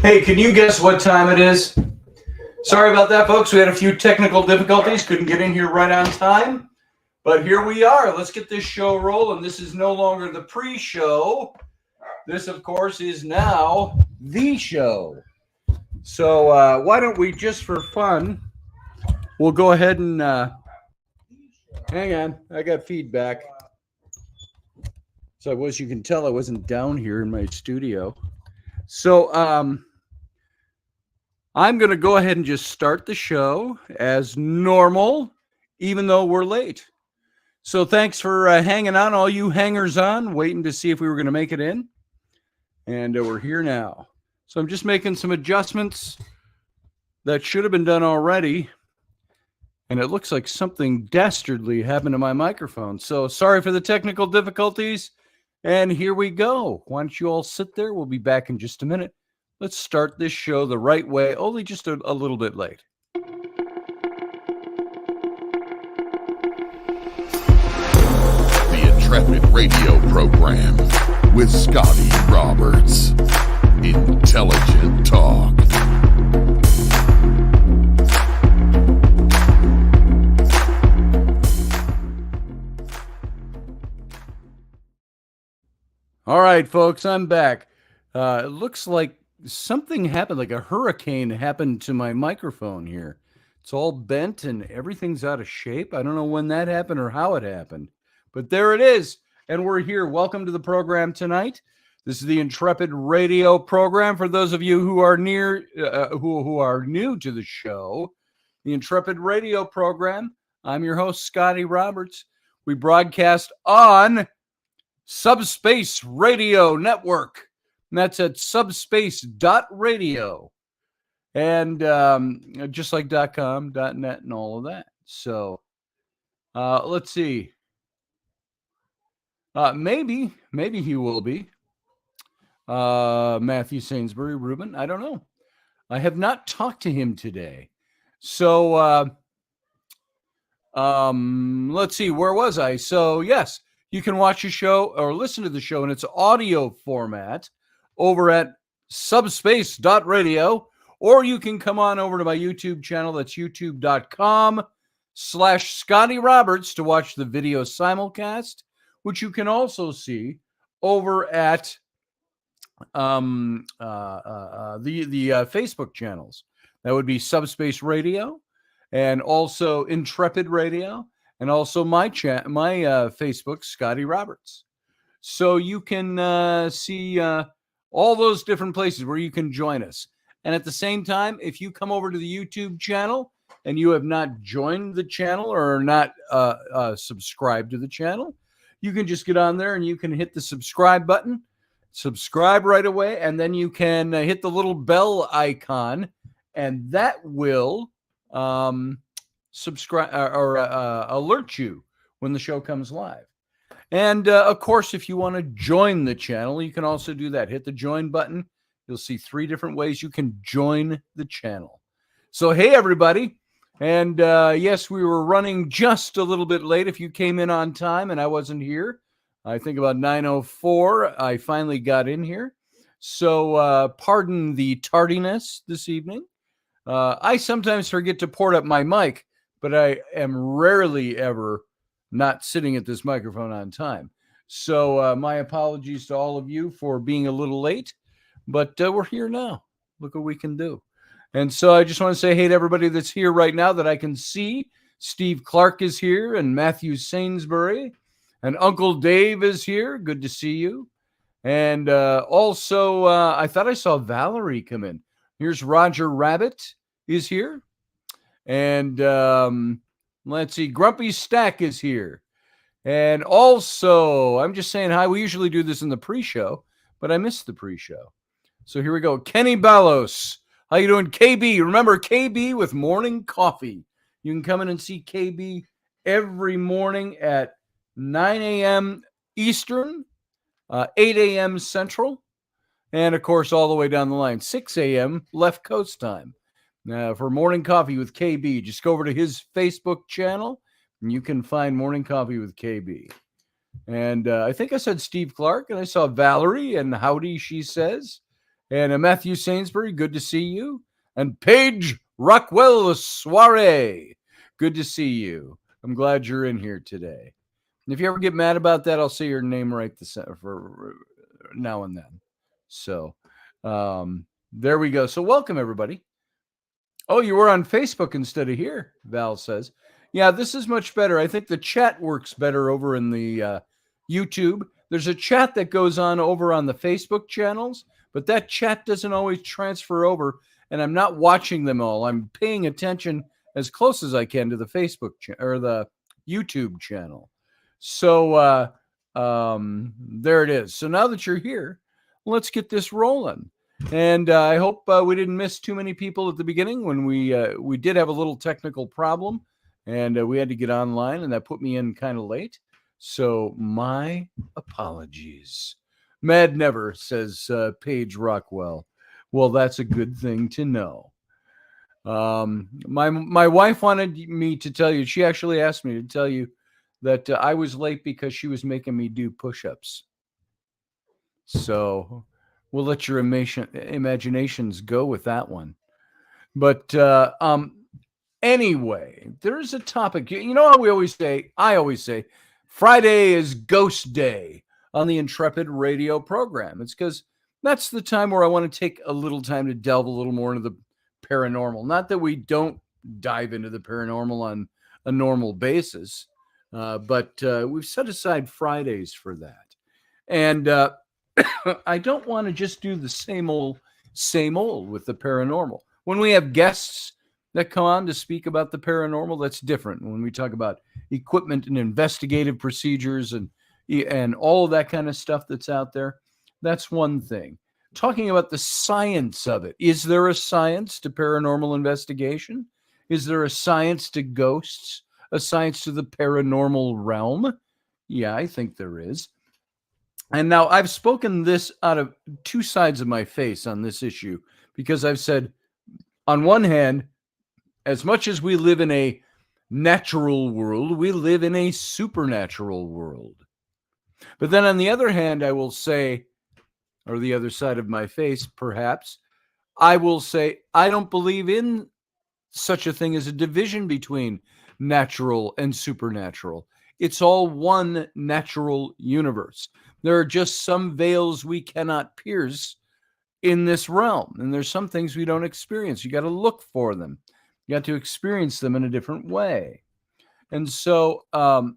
Hey, can you guess what time it is? Sorry about that, folks. We had a few technical difficulties. Couldn't get in here right on time. But here we are. Let's get this show rolling. This is no longer the pre-show. This, of course, is now the show. So why don't we, just for fun, we'll go ahead and... hang on. I got feedback. So as you can tell, I wasn't down here in my studio. So I'm going to go ahead and just start the show as normal, even though we're late. So thanks for hanging on, all you hangers on, waiting to see if we were going to make it in. And we're here now. So I'm just making some adjustments that should have been done already. And it looks like something dastardly happened to my microphone. So sorry for the technical difficulties. And here we go. Why don't you all sit there? We'll be back in just a minute. Let's start this show the right way, only just a little bit late. The Intrepid radio program with Scotty Roberts. Intelligent talk. All right, folks, I'm back. It looks like something happened, like a hurricane happened to my microphone here. It's all bent and everything's out of shape. I don't know when that happened or how it happened, but there it is. And we're here. Welcome to the program tonight. This is the Intrepid radio program. For those of you who are who are new to the show, the Intrepid radio program. I'm your host, Scotty Roberts. We broadcast on Subspace Radio Network. And that's at subspace.radio. And just like .com, .net, and all of that. So let's see. Maybe he will be. Matthew Sainsbury, Ruben, I don't know. I have not talked to him today. So let's see, where was I? So yes, you can watch the show or listen to the show in its audio format over at subspace.radio, or you can come on over to my YouTube channel. That's youtube.com/Scotty Roberts to watch the video simulcast, which you can also see over at the Facebook channels. That would be Subspace Radio and also Intrepid Radio, and also my Facebook, Scotty Roberts. So you can see all those different places where you can join us. And at the same time, if you come over to the YouTube channel and you have not joined the channel or not subscribed to the channel, you can just get on there and you can hit the subscribe button, subscribe right away, and then you can hit the little bell icon, and that will subscribe or alert you when the show comes live. And of course, if you want to join the channel, you can also do that. Hit the join button. You'll see 3 different ways you can join the channel. So, hey, everybody. And yes, we were running just a little bit late. If you came in on time and I wasn't here, I think about 9:04, I finally got in here. So pardon the tardiness this evening. I sometimes forget to port up my mic, but I am rarely ever not sitting at this microphone on time. So my apologies to all of you for being a little late, but we're here now. Look what we can do. And so I just want to say hey to everybody that's here right now that I can see. Steve Clark is here, and Matthew Sainsbury, and Uncle Dave is here. Good to see you. And also, I thought I saw Valerie come in. Here's Roger Rabbit is here. And let's see, Grumpy Stack is here. And also, I'm just saying hi. We usually do this in the pre-show, but I missed the pre-show. So here we go. Kenny Ballos. How you doing, KB? Remember, KB with morning coffee. You can come in and see KB every morning at 9 a.m. Eastern, 8 a.m. Central, and, of course, all the way down the line, 6 a.m. left coast time. For morning coffee with KB, just go over to his Facebook channel, and you can find morning coffee with KB. And I think I said Steve Clark, and I saw Valerie, and howdy, she says. And Matthew Sainsbury, good to see you. And Paige Rockwell Soiree, good to see you. I'm glad you're in here today. And if you ever get mad about that, I'll say your name right for now and then. So there we go. So welcome, everybody. Oh, you were on Facebook instead of here, Val says. Yeah, this is much better. I think the chat works better over in the YouTube. There's a chat that goes on over on the Facebook channels, but that chat doesn't always transfer over, and I'm not watching them all. I'm paying attention as close as I can to the Facebook or the YouTube channel. So there it is. So now that you're here, let's get this rolling. And I hope we didn't miss too many people at the beginning when we did have a little technical problem, and we had to get online, and that put me in kind of late. So my apologies. Mad never, says Paige Rockwell. Well, that's a good thing to know. My wife wanted me to tell you. She actually asked me to tell you that I was late because she was making me do push-ups. So we'll let your imaginations go with that one. But anyway, there's a topic. You know how I always say, Friday is Ghost Day on the Intrepid radio program. It's because that's the time where I want to take a little time to delve a little more into the paranormal. Not that we don't dive into the paranormal on a normal basis, but we've set aside Fridays for that. And I don't want to just do the same old with the paranormal. When we have guests that come on to speak about the paranormal, that's different. When we talk about equipment and investigative procedures and all of that kind of stuff that's out there, that's one thing. Talking about the science of it. Is there a science to paranormal investigation? Is there a science to ghosts? A science to the paranormal realm? Yeah, I think there is. And now I've spoken this out of two sides of my face on this issue, because I've said, on one hand, as much as we live in a natural world, we live in a supernatural world. But then on the other hand, I will say, or the other side of my face, perhaps, I will say, I don't believe in such a thing as a division between natural and supernatural. It's all one natural universe. There are just some veils we cannot pierce in this realm. And there's some things we don't experience. You got to look for them. You got to experience them in a different way. And so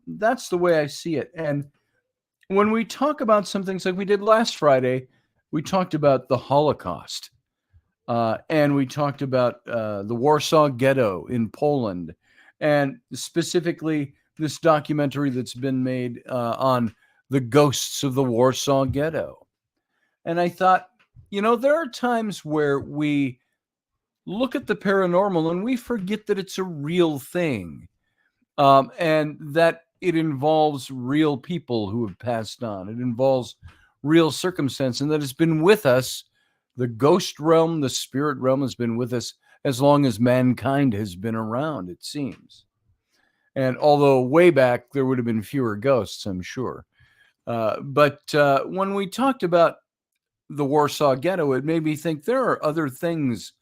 that's the way I see it. And when we talk about some things like we did last Friday, we talked about the Holocaust. And we talked about the Warsaw Ghetto in Poland. And specifically this documentary that's been made on the ghosts of the Warsaw Ghetto. And I thought, there are times where we look at the paranormal and we forget that it's a real thing, and that it involves real people who have passed on. It involves real circumstance, and that it's been with us. The ghost realm, the spirit realm has been with us as long as mankind has been around, it seems. And although way back there would have been fewer ghosts, I'm sure. But when we talked about the Warsaw Ghetto, it made me think there are other things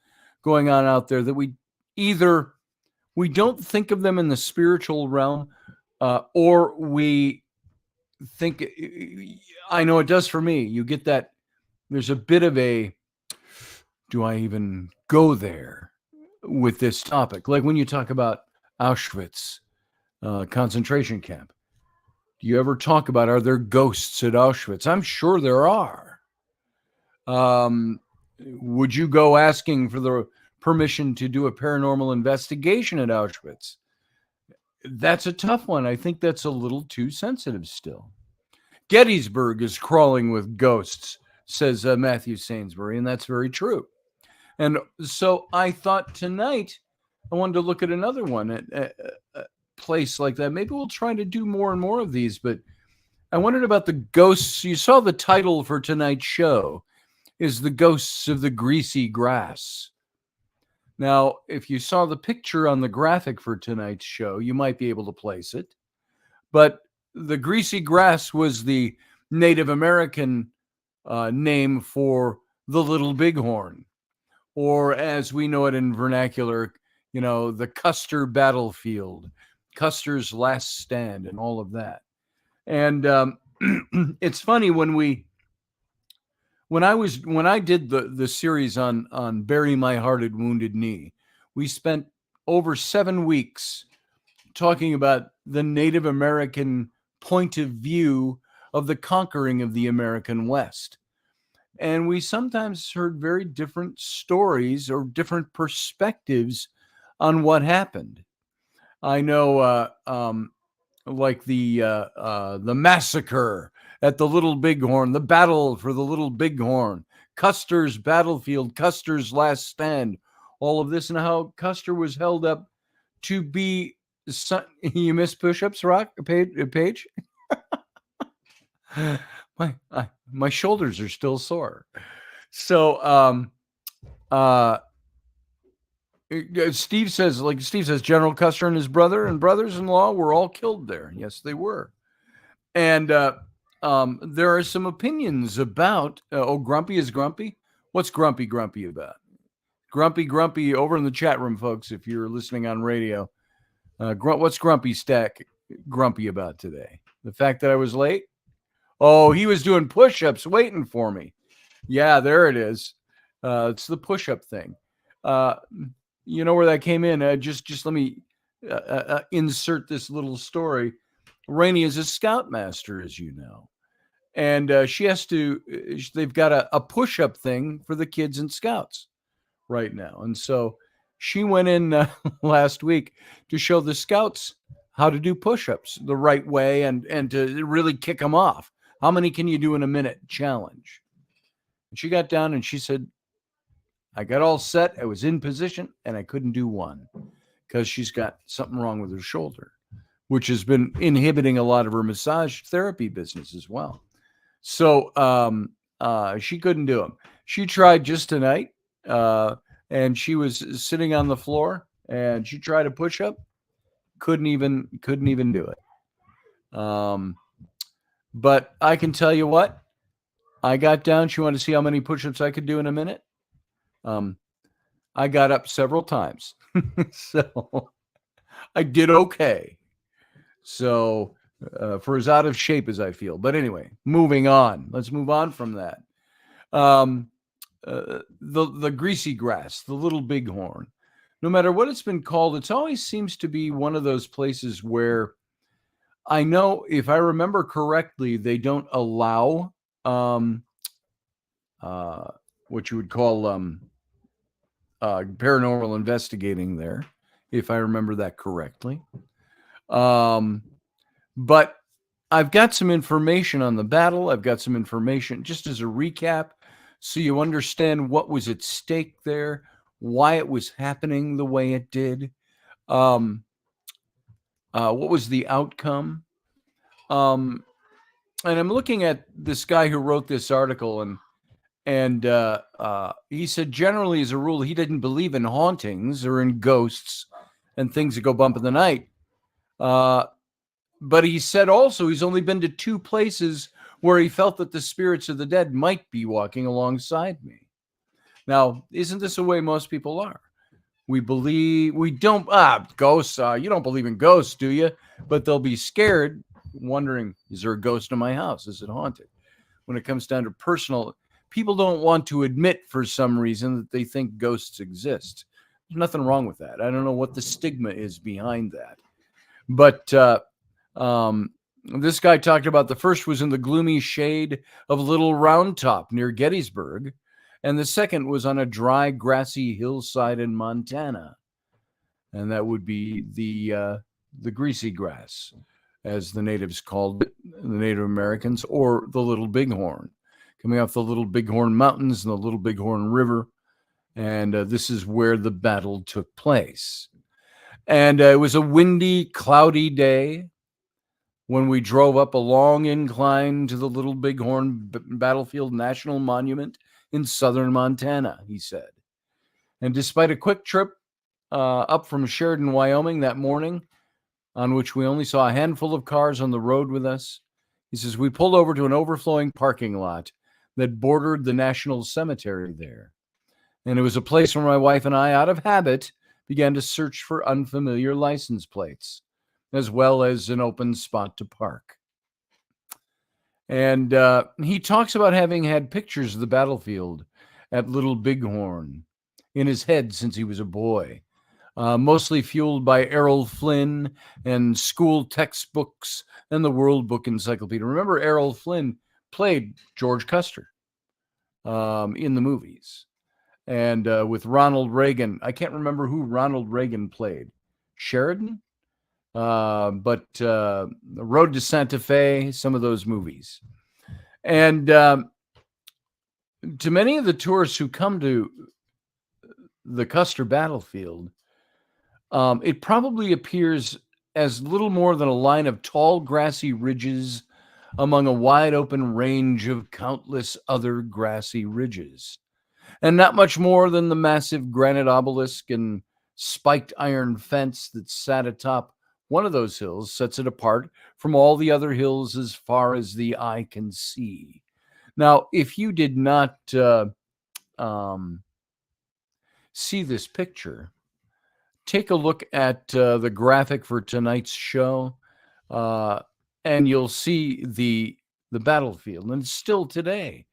going on out there that we don't think of them in the spiritual realm, or we think, I know it does for me. You get that there's a bit of a, do I even go there with this topic? Like when you talk about Auschwitz concentration camp. Do you ever talk about, are there ghosts at Auschwitz? I'm sure there are. Would you go asking for the permission to do a paranormal investigation at Auschwitz? That's a tough one. I think that's a little too sensitive still. Gettysburg is crawling with ghosts, says Matthew Sainsbury, and that's very true. And so I thought tonight I wanted to look at another one, a place like that. Maybe we'll try to do more and more of these, but I wondered about the ghosts. You saw the title for tonight's show is The Ghosts of the Greasy Grass. Now, if you saw the picture on the graphic for tonight's show, you might be able to place it. But the Greasy Grass was the Native American name for the Little Bighorn, or as we know it in vernacular, the Custer Battlefield, Custer's Last Stand, and all of that. And it's funny when I did the series on Bury My Hearted Wounded Knee, we spent over 7 weeks talking about the Native American point of view of the conquering of the American West. And we sometimes heard very different stories or different perspectives on what happened. I know, like the massacre at the Little Bighorn, the battle for the Little Bighorn, Custer's Battlefield, Custer's Last Stand, all of this, and how Custer was held up to be. You miss push-ups, Paige? My shoulders are still sore. So Steve says General Custer and his brother and brothers-in-law were all killed there. Yes, they were. And there are some opinions about Grumpy is grumpy. What's grumpy about? Grumpy over in the chat room, folks, if you're listening on radio. What's Grumpy grumpy about today? The fact that I was late? Oh, he was doing push-ups waiting for me. Yeah, there it is. It's the push-up thing. You know where that came in? Just let me insert this little story. Rainey is a scoutmaster, as you know. And she has to, they've got a push-up thing for the kids and scouts right now. And so she went in last week to show the scouts how to do push-ups the right way and to really kick them off. How many can you do in a minute challenge? And she got down and she said, I got all set. I was in position and I couldn't do one because she's got something wrong with her shoulder, which has been inhibiting a lot of her massage therapy business as well. So she couldn't do them. She tried just tonight, and she was sitting on the floor, and she tried a push-up. Couldn't even do it. But I can tell you what, I got down. She wanted to see how many push-ups I could do in a minute. I got up several times, so I did okay. So for as out of shape as I feel. But anyway, moving on. Let's move on from that. The Greasy Grass, the Little Bighorn, no matter what it's been called, it always seems to be one of those places where I know, if I remember correctly, they don't allow what you would call paranormal investigating there, if I remember that correctly. But I've got some information on the battle. I've got some information just as a recap, so you understand what was at stake there, why it was happening the way it did, what was the outcome. And I'm looking at this guy who wrote this article, and he said generally, as a rule, he didn't believe in hauntings or in ghosts and things that go bump in the night. But he said also he's only been to 2 places where he felt that the spirits of the dead might be walking alongside me. Now, isn't this the way most people are? We don't, ghosts, you don't believe in ghosts, do you? But they'll be scared, wondering, is there a ghost in my house? Is it haunted? When it comes down to personal, people don't want to admit for some reason that they think ghosts exist. There's nothing wrong with that. I don't know what the stigma is behind that. But this guy talked about the first was in the gloomy shade of Little Round Top near Gettysburg, and the second was on a dry, grassy hillside in Montana, and that would be the Greasy Grass, as the natives called it, the Native Americans, or the Little Bighorn, coming off the Little Bighorn Mountains and the Little Bighorn River, and this is where the battle took place. And it was a windy, cloudy day when we drove up a long incline to the Little Bighorn Battlefield National Monument in southern Montana, he said. And despite a quick trip up from Sheridan, Wyoming that morning, on which we only saw a handful of cars on the road with us, he says, we pulled over to an overflowing parking lot that bordered the National Cemetery there. And it was a place where my wife and I, out of habit, began to search for unfamiliar license plates, as well as an open spot to park. And he talks about having had pictures of the battlefield at Little Bighorn in his head since he was a boy, mostly fueled by Errol Flynn and school textbooks and the World Book Encyclopedia. Remember, Errol Flynn played George Custer in the movies. And with Ronald Reagan, I can't remember who Ronald Reagan played. Sheridan? But The Road to Santa Fe, some of those movies. And to many of the tourists who come to the Custer Battlefield, it probably appears as little more than a line of tall, grassy ridges among a wide open range of countless other grassy ridges, and not much more than the massive granite obelisk and spiked iron fence that sat atop one of those hills sets it apart from all the other hills as far as the eye can see. Now, if you did not see this picture, take a look at the graphic for tonight's show, and you'll see the battlefield. And still today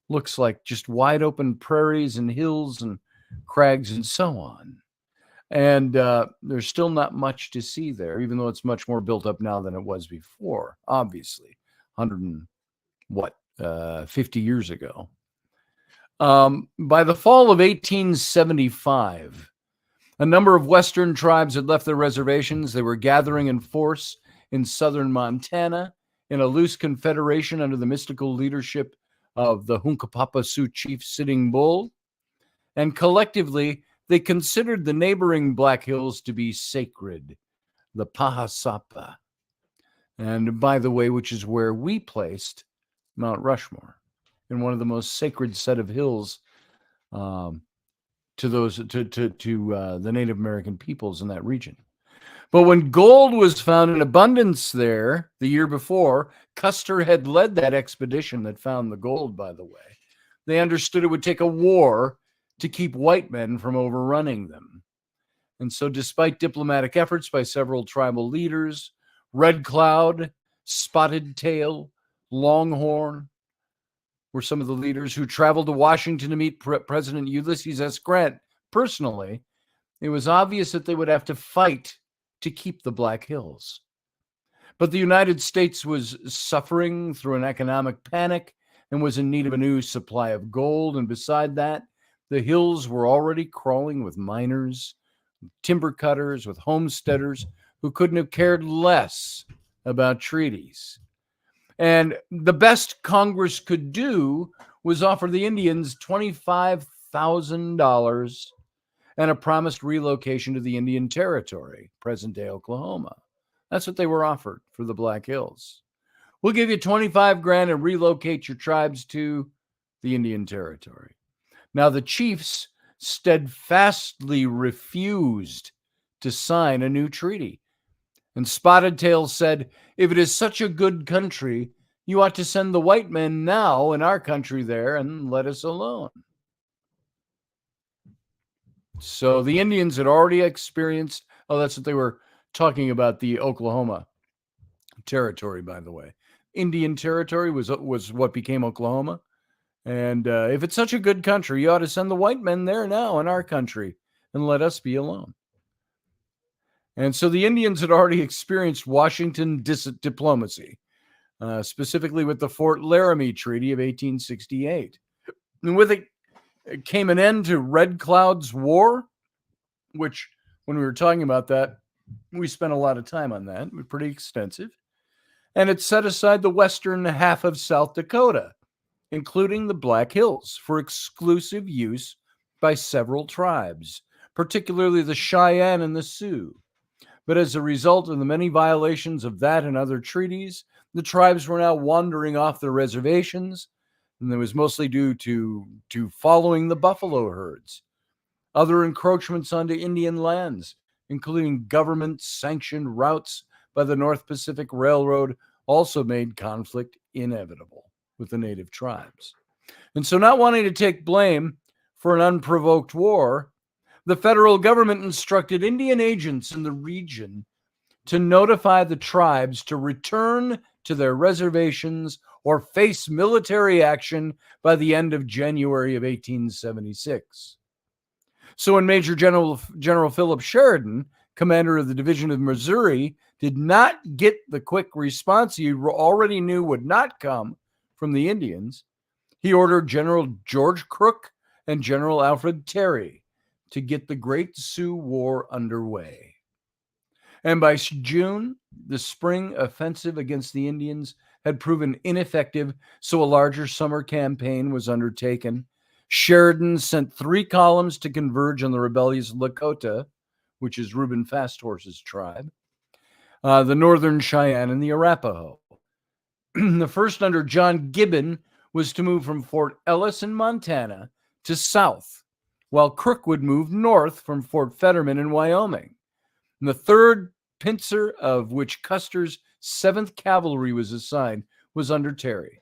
looks like just wide open prairies and hills and crags and so on. And there's still not much to see there, even though it's much more built up now than it was before, obviously, 50 years ago. By the fall of 1875, a number of Western tribes had left their reservations. They were gathering in force in southern Montana in a loose confederation under the mystical leadership of the Hunkapapa Sioux chief Sitting Bull. And collectively, they considered the neighboring Black Hills to be sacred, the Pahasapa. And by the way, which is where we placed Mount Rushmore, in one of the most sacred set of hills to the Native American peoples in that region. But when gold was found in abundance there the year before, Custer had led that expedition that found the gold, by the way. They understood it would take a war to keep white men from overrunning them. And so despite diplomatic efforts by several tribal leaders, Red Cloud, Spotted Tail, Longhorn were some of the leaders who traveled to Washington to meet President Ulysses S. Grant personally, it was obvious that they would have to fight to keep the Black Hills. But the United States was suffering through an economic panic and was in need of a new supply of gold. And beside that, the hills were already crawling with miners, timber cutters, with homesteaders who couldn't have cared less about treaties. And the best Congress could do was offer the Indians $25,000 and a promised relocation to the Indian Territory, present-day Oklahoma. That's what they were offered for the Black Hills. We'll give you $25,000 and relocate your tribes to the Indian Territory. Now, the chiefs steadfastly refused to sign a new treaty. And Spotted Tail said, if it is such a good country, you ought to send the white men now in our country there and let us alone. So the Indians had already experienced, that's what they were talking about, the Oklahoma Territory, by the way. Indian Territory was what became Oklahoma. And if it's such a good country, you ought to send the white men there now in our country and let us be alone. And so the Indians had already experienced Washington diplomacy, specifically with the Fort Laramie Treaty of 1868. And with it came an end to Red Cloud's War, which, when we were talking about that, we spent a lot of time on that. It was pretty extensive. And it set aside the western half of South Dakota, including the Black Hills, for exclusive use by several tribes, particularly the Cheyenne and the Sioux. But as a result of the many violations of that and other treaties, the tribes were now wandering off their reservations, and it was mostly due to following the buffalo herds. Other encroachments onto Indian lands, including government-sanctioned routes by the North Pacific Railroad, also made conflict inevitable with the native tribes. And so, not wanting to take blame for an unprovoked war, the federal government instructed Indian agents in the region to notify the tribes to return to their reservations or face military action by the end of January of 1876. So when Major General Philip Sheridan, commander of the Division of Missouri, did not get the quick response he already knew would not come from the Indians, he ordered General George Crook and General Alfred Terry to get the Great Sioux War underway. And by June, the spring offensive against the Indians had proven ineffective, so a larger summer campaign was undertaken. Sheridan sent 3 columns to converge on the rebellious Lakota, which is Reuben Fast Horse's tribe, the Northern Cheyenne, and the Arapaho. The first, under John Gibbon, was to move from Fort Ellis in Montana to south, while Crook would move north from Fort Fetterman in Wyoming. And the third pincer, of which Custer's 7th Cavalry was assigned, was under Terry.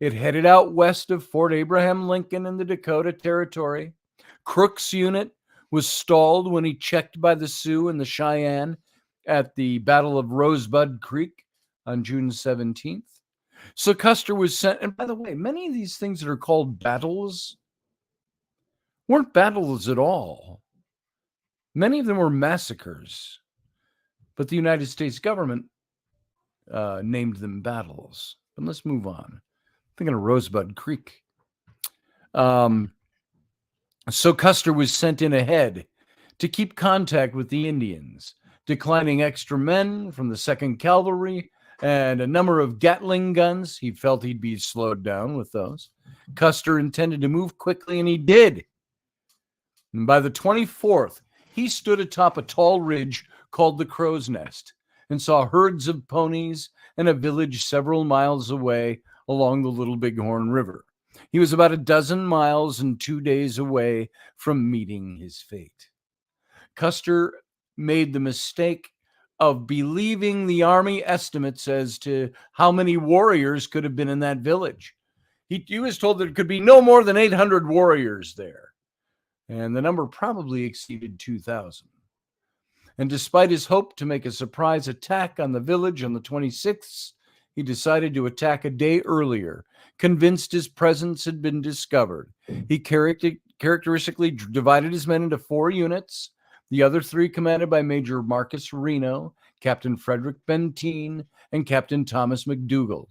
It headed out west of Fort Abraham Lincoln in the Dakota Territory. Crook's unit was stalled when he checked by the Sioux and the Cheyenne at the Battle of Rosebud Creek on June 17th. So Custer was sent, and by the way, many of these things that are called battles weren't battles at all. Many of them were massacres, but the United States government named them battles. But let's move on. I'm thinking of Rosebud Creek. So Custer was sent in ahead to keep contact with the Indians, declining extra men from the 2nd Cavalry and a number of Gatling guns. He felt he'd be slowed down with those. Custer intended to move quickly, and he did. And by the 24th, he stood atop a tall ridge called the Crow's Nest and saw herds of ponies and a village several miles away along the Little Bighorn River. He was about 12 miles and 2 days away from meeting his fate. Custer made the mistake of believing the army estimates as to how many warriors could have been in that village. He was told there could be no more than 800 warriors there, and the number probably exceeded 2,000. And despite his hope to make a surprise attack on the village on the 26th, he decided to attack a day earlier, convinced his presence had been discovered. He characteristically divided his men into 4 units, the other 3 commanded by Major Marcus Reno, Captain Frederick Benteen, and Captain Thomas McDougald.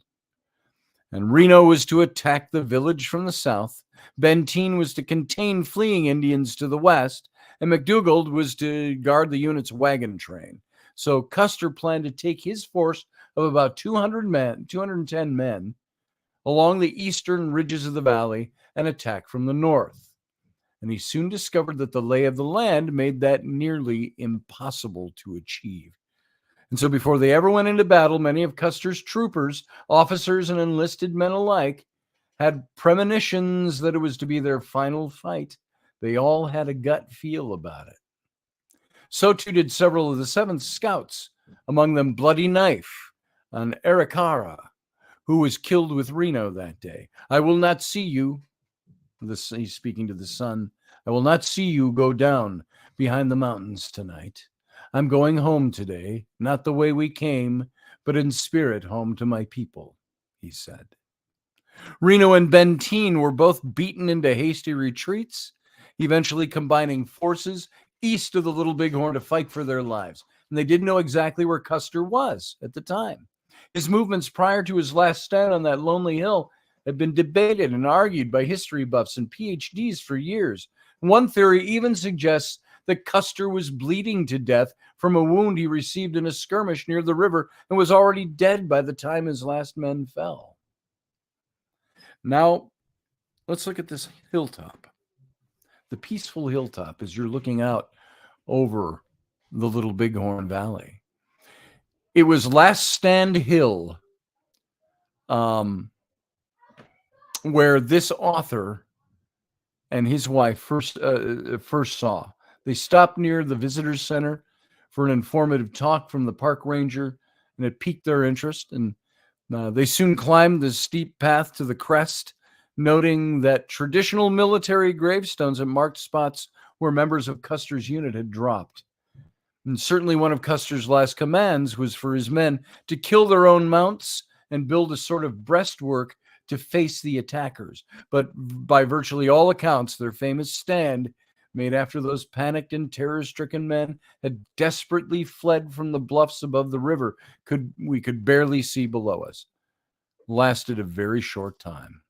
And Reno was to attack the village from the south, Benteen was to contain fleeing Indians to the west, and McDougald was to guard the unit's wagon train. So Custer planned to take his force of about 210 men, along the eastern ridges of the valley and attack from the north. And he soon discovered that the lay of the land made that nearly impossible to achieve. And so before they ever went into battle, many of Custer's troopers, officers and enlisted men alike, had premonitions that it was to be their final fight. They all had a gut feel about it. So too did several of the 7th Scouts, among them Bloody Knife, an Arikara, who was killed with Reno that day. I will not see you, he's speaking to the sun, I will not see you go down behind the mountains tonight. I'm going home today, not the way we came, but in spirit home to my people, he said. Reno and Benteen were both beaten into hasty retreats, eventually combining forces east of the Little Bighorn to fight for their lives. And they didn't know exactly where Custer was at the time. His movements prior to his last stand on that lonely hill had been debated and argued by history buffs and PhDs for years. One theory even suggests that Custer was bleeding to death from a wound he received in a skirmish near the river and was already dead by the time his last men fell. Now, let's look at this hilltop. The peaceful hilltop as you're looking out over the Little Bighorn Valley. It was Last Stand Hill, where this author and his wife first saw. They stopped near the visitor center for an informative talk from the park ranger, and it piqued their interest. And they soon climbed the steep path to the crest noting that traditional military gravestones had marked spots where members of Custer's unit had dropped. And certainly one of Custer's last commands was for his men to kill their own mounts and build a sort of breastwork to face the attackers. But by virtually all accounts, their famous stand, made after those panicked and terror-stricken men had desperately fled from the bluffs above the river, we could barely see below us, lasted a very short time.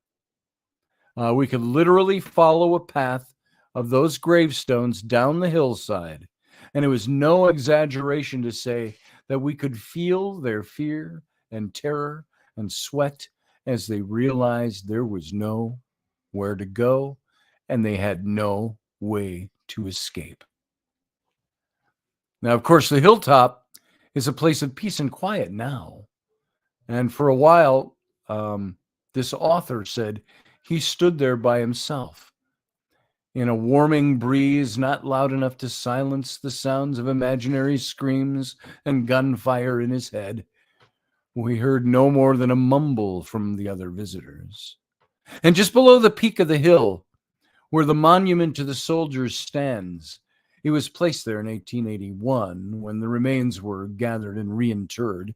We could literally follow a path of those gravestones down the hillside, and it was no exaggeration to say that we could feel their fear and terror and sweat as they realized there was nowhere to go and they had no way to escape. Now, of course, the hilltop is a place of peace and quiet now. And for a while, this author said he stood there by himself in a warming breeze, not loud enough to silence the sounds of imaginary screams and gunfire in his head. We heard no more than a mumble from the other visitors. And just below the peak of the hill, where the monument to the soldiers stands, it was placed there in 1881 when the remains were gathered and reinterred.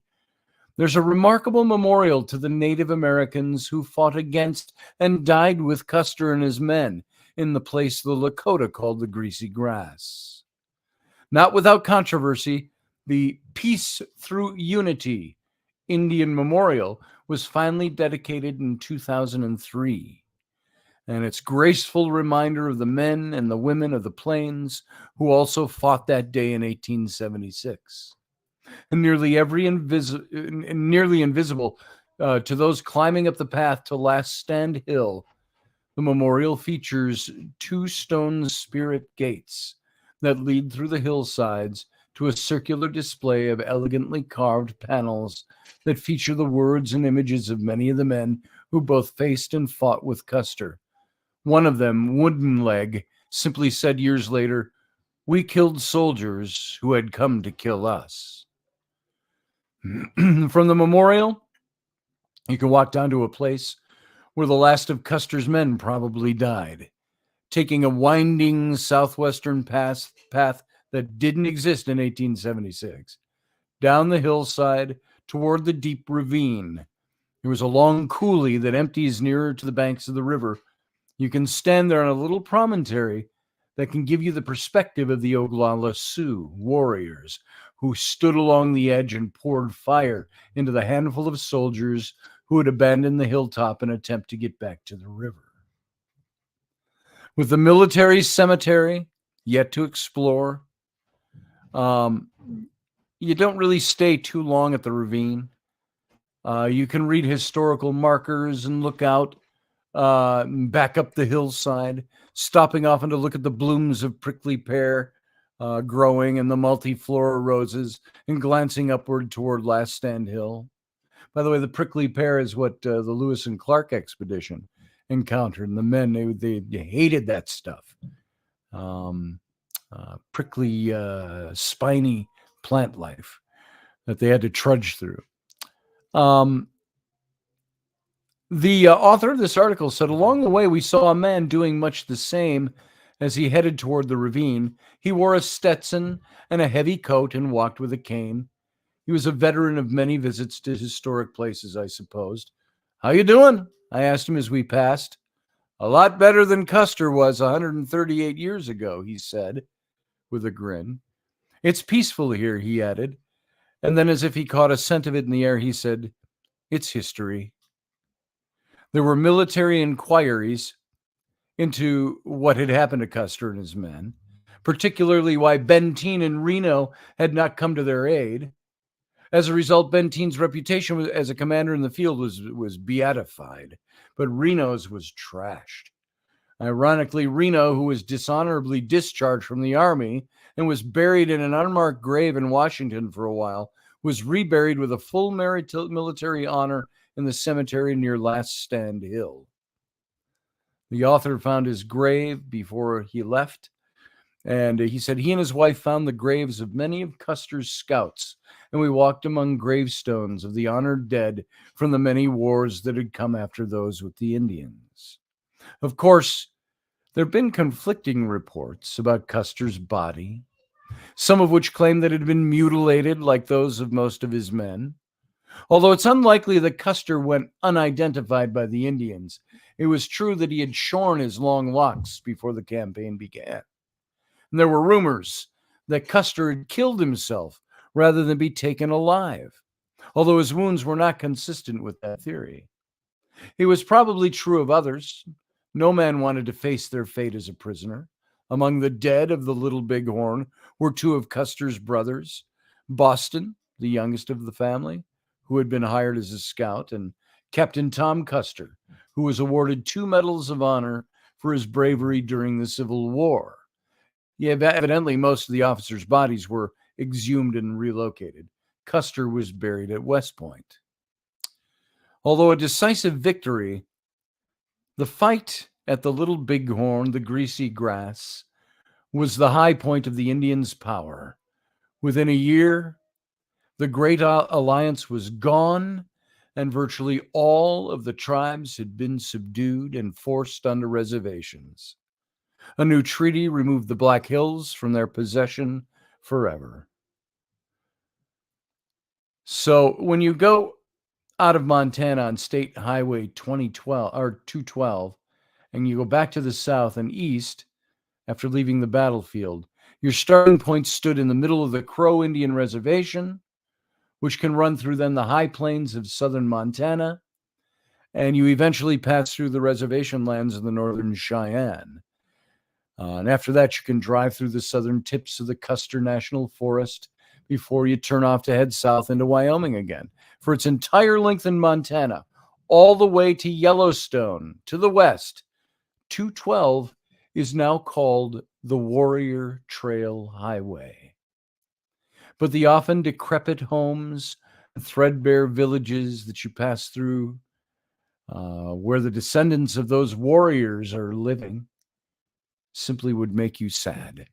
There's a remarkable memorial to the Native Americans who fought against and died with Custer and his men in the place the Lakota called the Greasy Grass. Not without controversy, the Peace Through Unity Indian Memorial was finally dedicated in 2003. And it's graceful reminder of the men and the women of the plains who also fought that day in 1876. And nearly invisible to those climbing up the path to Last Stand Hill, the memorial features 2 stone spirit gates that lead through the hillsides to a circular display of elegantly carved panels that feature the words and images of many of the men who both faced and fought with Custer. One of them, Wooden Leg, simply said years later, "We killed soldiers who had come to kill us." From the memorial, you can walk down to a place where the last of Custer's men probably died, taking a winding southwestern path that didn't exist in 1876. Down the hillside toward the deep ravine, there was a long coulee that empties nearer to the banks of the river. You can stand there on a little promontory that can give you the perspective of the Oglala Sioux warriors who stood along the edge and poured fire into the handful of soldiers who had abandoned the hilltop in an attempt to get back to the river. With the military cemetery yet to explore, you don't really stay too long at the ravine. You can read historical markers and look out back up the hillside, stopping often to look at the blooms of prickly pear growing and the multiflora roses, and glancing upward toward Last Stand Hill. By the way, the prickly pear is what the Lewis and Clark expedition encountered, and the men, they hated that stuff. Prickly, spiny plant life that they had to trudge through. The author of this article said, along the way, we saw a man doing much the same as he headed toward the ravine. He wore a Stetson and a heavy coat and walked with a cane. He was a veteran of many visits to historic places, I supposed. "How you doing?" I asked him as we passed. "A lot better than Custer was 138 years ago," he said with a grin. "It's peaceful here," he added. And then, as if he caught a scent of it in the air, he said, "It's history." There were military inquiries into what had happened to Custer and his men, particularly why Benteen and Reno had not come to their aid. As a result, Benteen's reputation as a commander in the field was beatified, but Reno's was trashed. Ironically, Reno, who was dishonorably discharged from the army and was buried in an unmarked grave in Washington for a while, was reburied with a full military honor in the cemetery near Last Stand Hill. The author found his grave before he left, and he said he and his wife found the graves of many of Custer's scouts, and we walked among gravestones of the honored dead from the many wars that had come after those with the Indians. Of course, there have been conflicting reports about Custer's body, some of which claim that it had been mutilated like those of most of his men. Although it's unlikely that Custer went unidentified by the Indians, it was true that he had shorn his long locks before the campaign began. And there were rumors that Custer had killed himself rather than be taken alive, although his wounds were not consistent with that theory. It was probably true of others. No man wanted to face their fate as a prisoner. Among the dead of the Little Bighorn were two of Custer's brothers, Boston, the youngest of the family, who had been hired as a scout, and Captain Tom Custer, who was awarded 2 medals of honor for his bravery during the Civil War. Yeah, evidently most of the officers' bodies were exhumed and relocated. Custer was buried at West Point. Although a decisive victory, the fight at the Little Bighorn, the Greasy Grass, was the high point of the Indians' power. Within a year, the Great Alliance was gone, and virtually all of the tribes had been subdued and forced onto reservations. A new treaty removed the Black Hills from their possession forever. So when you go out of Montana on State Highway 212, and you go back to the south and east after leaving the battlefield, your starting point stood in the middle of the Crow Indian Reservation, which can run through then the high plains of southern Montana, and you eventually pass through the reservation lands of the northern Cheyenne. And after that, you can drive through the southern tips of the Custer National Forest before you turn off to head south into Wyoming again. For its entire length in Montana, all the way to Yellowstone to the west, 212 is now called the Warrior Trail Highway. But the often decrepit homes, threadbare villages that you pass through, where the descendants of those warriors are living, simply would make you sad.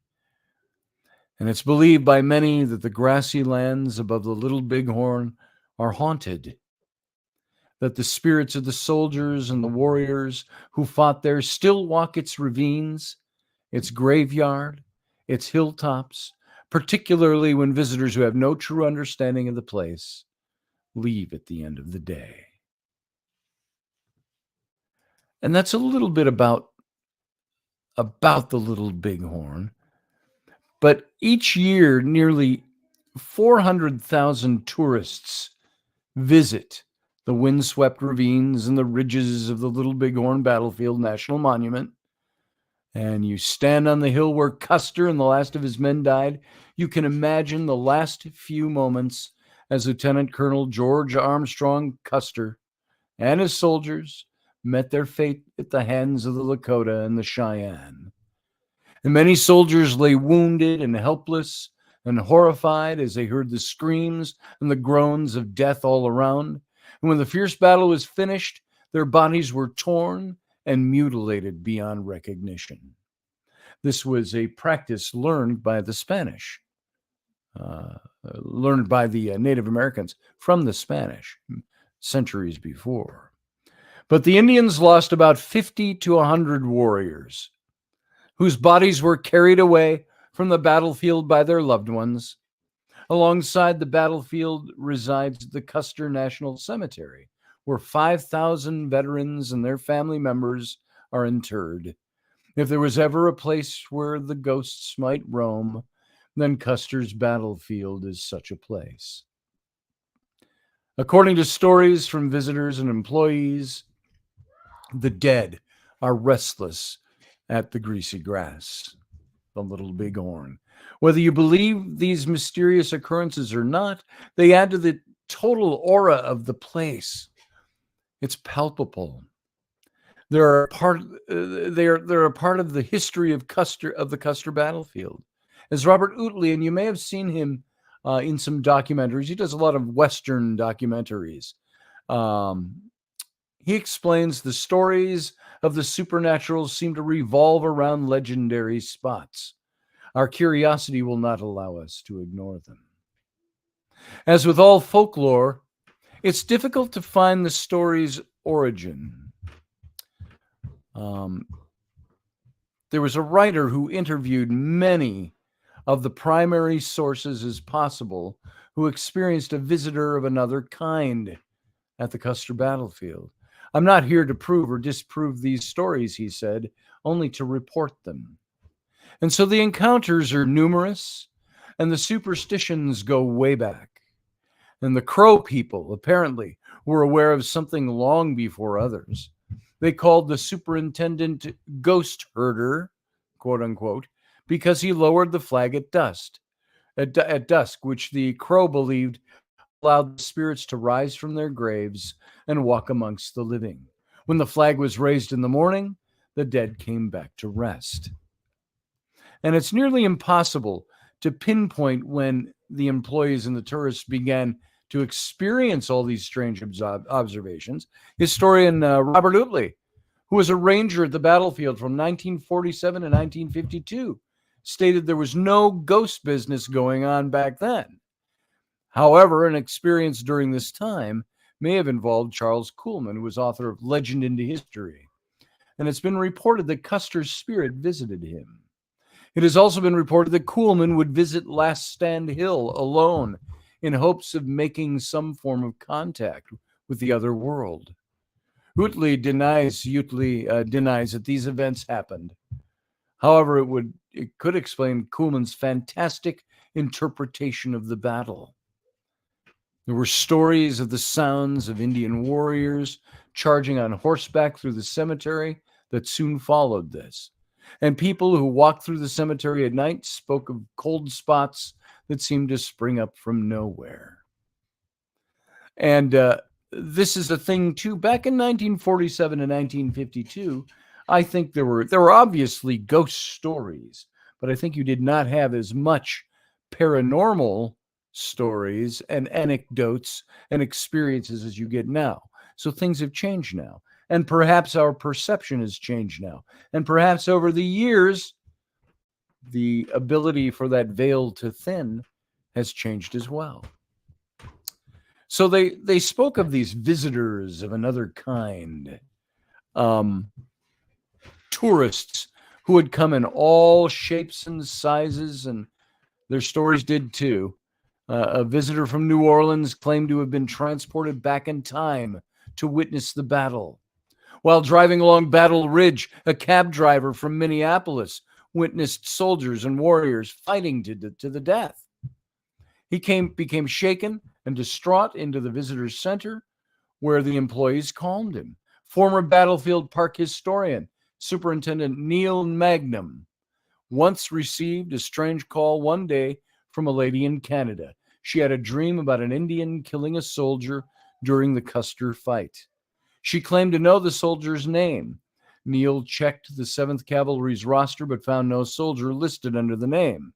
And it's believed by many that the grassy lands above the Little Bighorn are haunted, that the spirits of the soldiers and the warriors who fought there still walk its ravines, its graveyard, its hilltops, particularly when visitors who have no true understanding of the place leave at the end of the day. And that's a little bit about the Little Bighorn. But each year, nearly 400,000 tourists visit the windswept ravines and the ridges of the Little Bighorn Battlefield National Monument. And you stand on the hill where Custer and the last of his men died. You can imagine the last few moments as Lieutenant Colonel George Armstrong Custer and his soldiers met their fate at the hands of the Lakota and the Cheyenne. And many soldiers lay wounded and helpless and horrified as they heard the screams and the groans of death all around. And when the fierce battle was finished, their bodies were torn and mutilated beyond recognition. This was a practice learned by the Spanish, learned by the Native Americans from the Spanish centuries before. But the Indians lost about 50 to 100 warriors whose bodies were carried away from the battlefield by their loved ones. Alongside the battlefield resides the Custer National Cemetery, where 5,000 veterans and their family members are interred. If there was ever a place where the ghosts might roam, then Custer's Battlefield is such a place. According to stories from visitors and employees, the dead are restless at the Greasy Grass, the Little Bighorn. Whether you believe these mysterious occurrences or not, they add to the total aura of the place. It's palpable. They're a part of the history of the Custer Battlefield. As Robert Utley, and you may have seen him in some documentaries. He does a lot of Western documentaries. He explains the stories of the supernatural seem to revolve around legendary spots. Our curiosity will not allow us to ignore them. As with all folklore, it's difficult to find the story's origin. There was a writer who interviewed many of the primary sources as possible who experienced a visitor of another kind at the Custer Battlefield. I'm not here to prove or disprove these stories, he said, only to report them. And so the encounters are numerous, and the superstitions go way back. And the Crow people, apparently, were aware of something long before others. They called the superintendent ghost herder, quote unquote, because he lowered the flag at dusk, which the Crow believed allowed the spirits to rise from their graves and walk amongst the living. When the flag was raised in the morning, the dead came back to rest. And it's nearly impossible to pinpoint when the employees and the tourists began to experience all these strange observations. Historian Robert Utley, who was a ranger at the battlefield from 1947 to 1952, stated there was no ghost business going on back then. However, an experience during this time may have involved Charles Kuhlman, who was author of Legend into History. And it's been reported that Custer's spirit visited him. It has also been reported that Kuhlman would visit Last Stand Hill alone in hopes of making some form of contact with the other world. Utley denies that these events happened. However, it could explain Kuhlman's fantastic interpretation of the battle. There were stories of the sounds of Indian warriors charging on horseback through the cemetery that soon followed this. And people who walked through the cemetery at night spoke of cold spots that seemed to spring up from nowhere. And this is a thing, too. Back in 1947 and 1952, I think there were obviously ghost stories, but I think you did not have as much paranormal stories and anecdotes and experiences as you get now. So things have changed now. And perhaps our perception has changed now. And perhaps over the years, the ability for that veil to thin has changed as well. So they spoke of these visitors of another kind, tourists who would come in all shapes and sizes, and their stories did too. A visitor from New Orleans claimed to have been transported back in time to witness the battle. While driving along Battle Ridge, a cab driver from Minneapolis witnessed soldiers and warriors fighting to the death. He became shaken and distraught into the visitor's center, where the employees calmed him. Former Battlefield Park historian, Superintendent Neil Magnum, once received a strange call one day from a lady in Canada. She had a dream about an Indian killing a soldier during the Custer fight. She claimed to know the soldier's name. Neil checked the 7th Cavalry's roster but found no soldier listed under the name.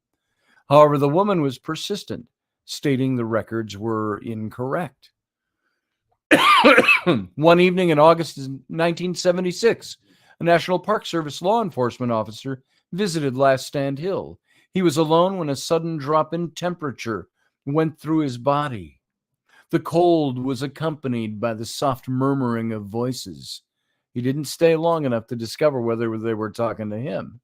However, the woman was persistent, stating the records were incorrect. One evening in August 1976, a National Park Service law enforcement officer visited Last Stand Hill. He was alone when a sudden drop in temperature went through his body. The cold was accompanied by the soft murmuring of voices. He didn't stay long enough to discover whether they were talking to him.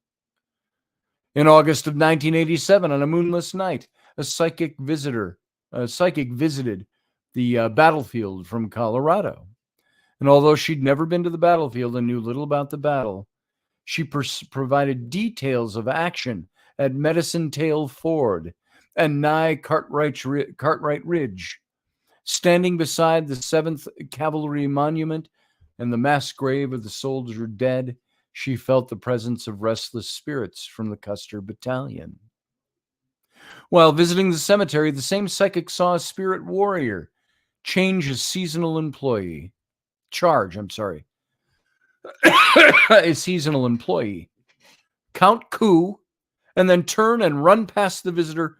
In August of 1987, on a moonless night, a psychic visited the battlefield from Colorado. And although she'd never been to the battlefield and knew little about the battle, she provided details of action at Medicine Tail Ford and nigh Cartwright Ridge. Standing beside the 7th Cavalry Monument and the mass grave of the soldier dead, she felt the presence of restless spirits from the Custer Battalion. While visiting the cemetery, the same psychic saw a spirit warrior charge a seasonal employee, count coup, and then turn and run past the visitor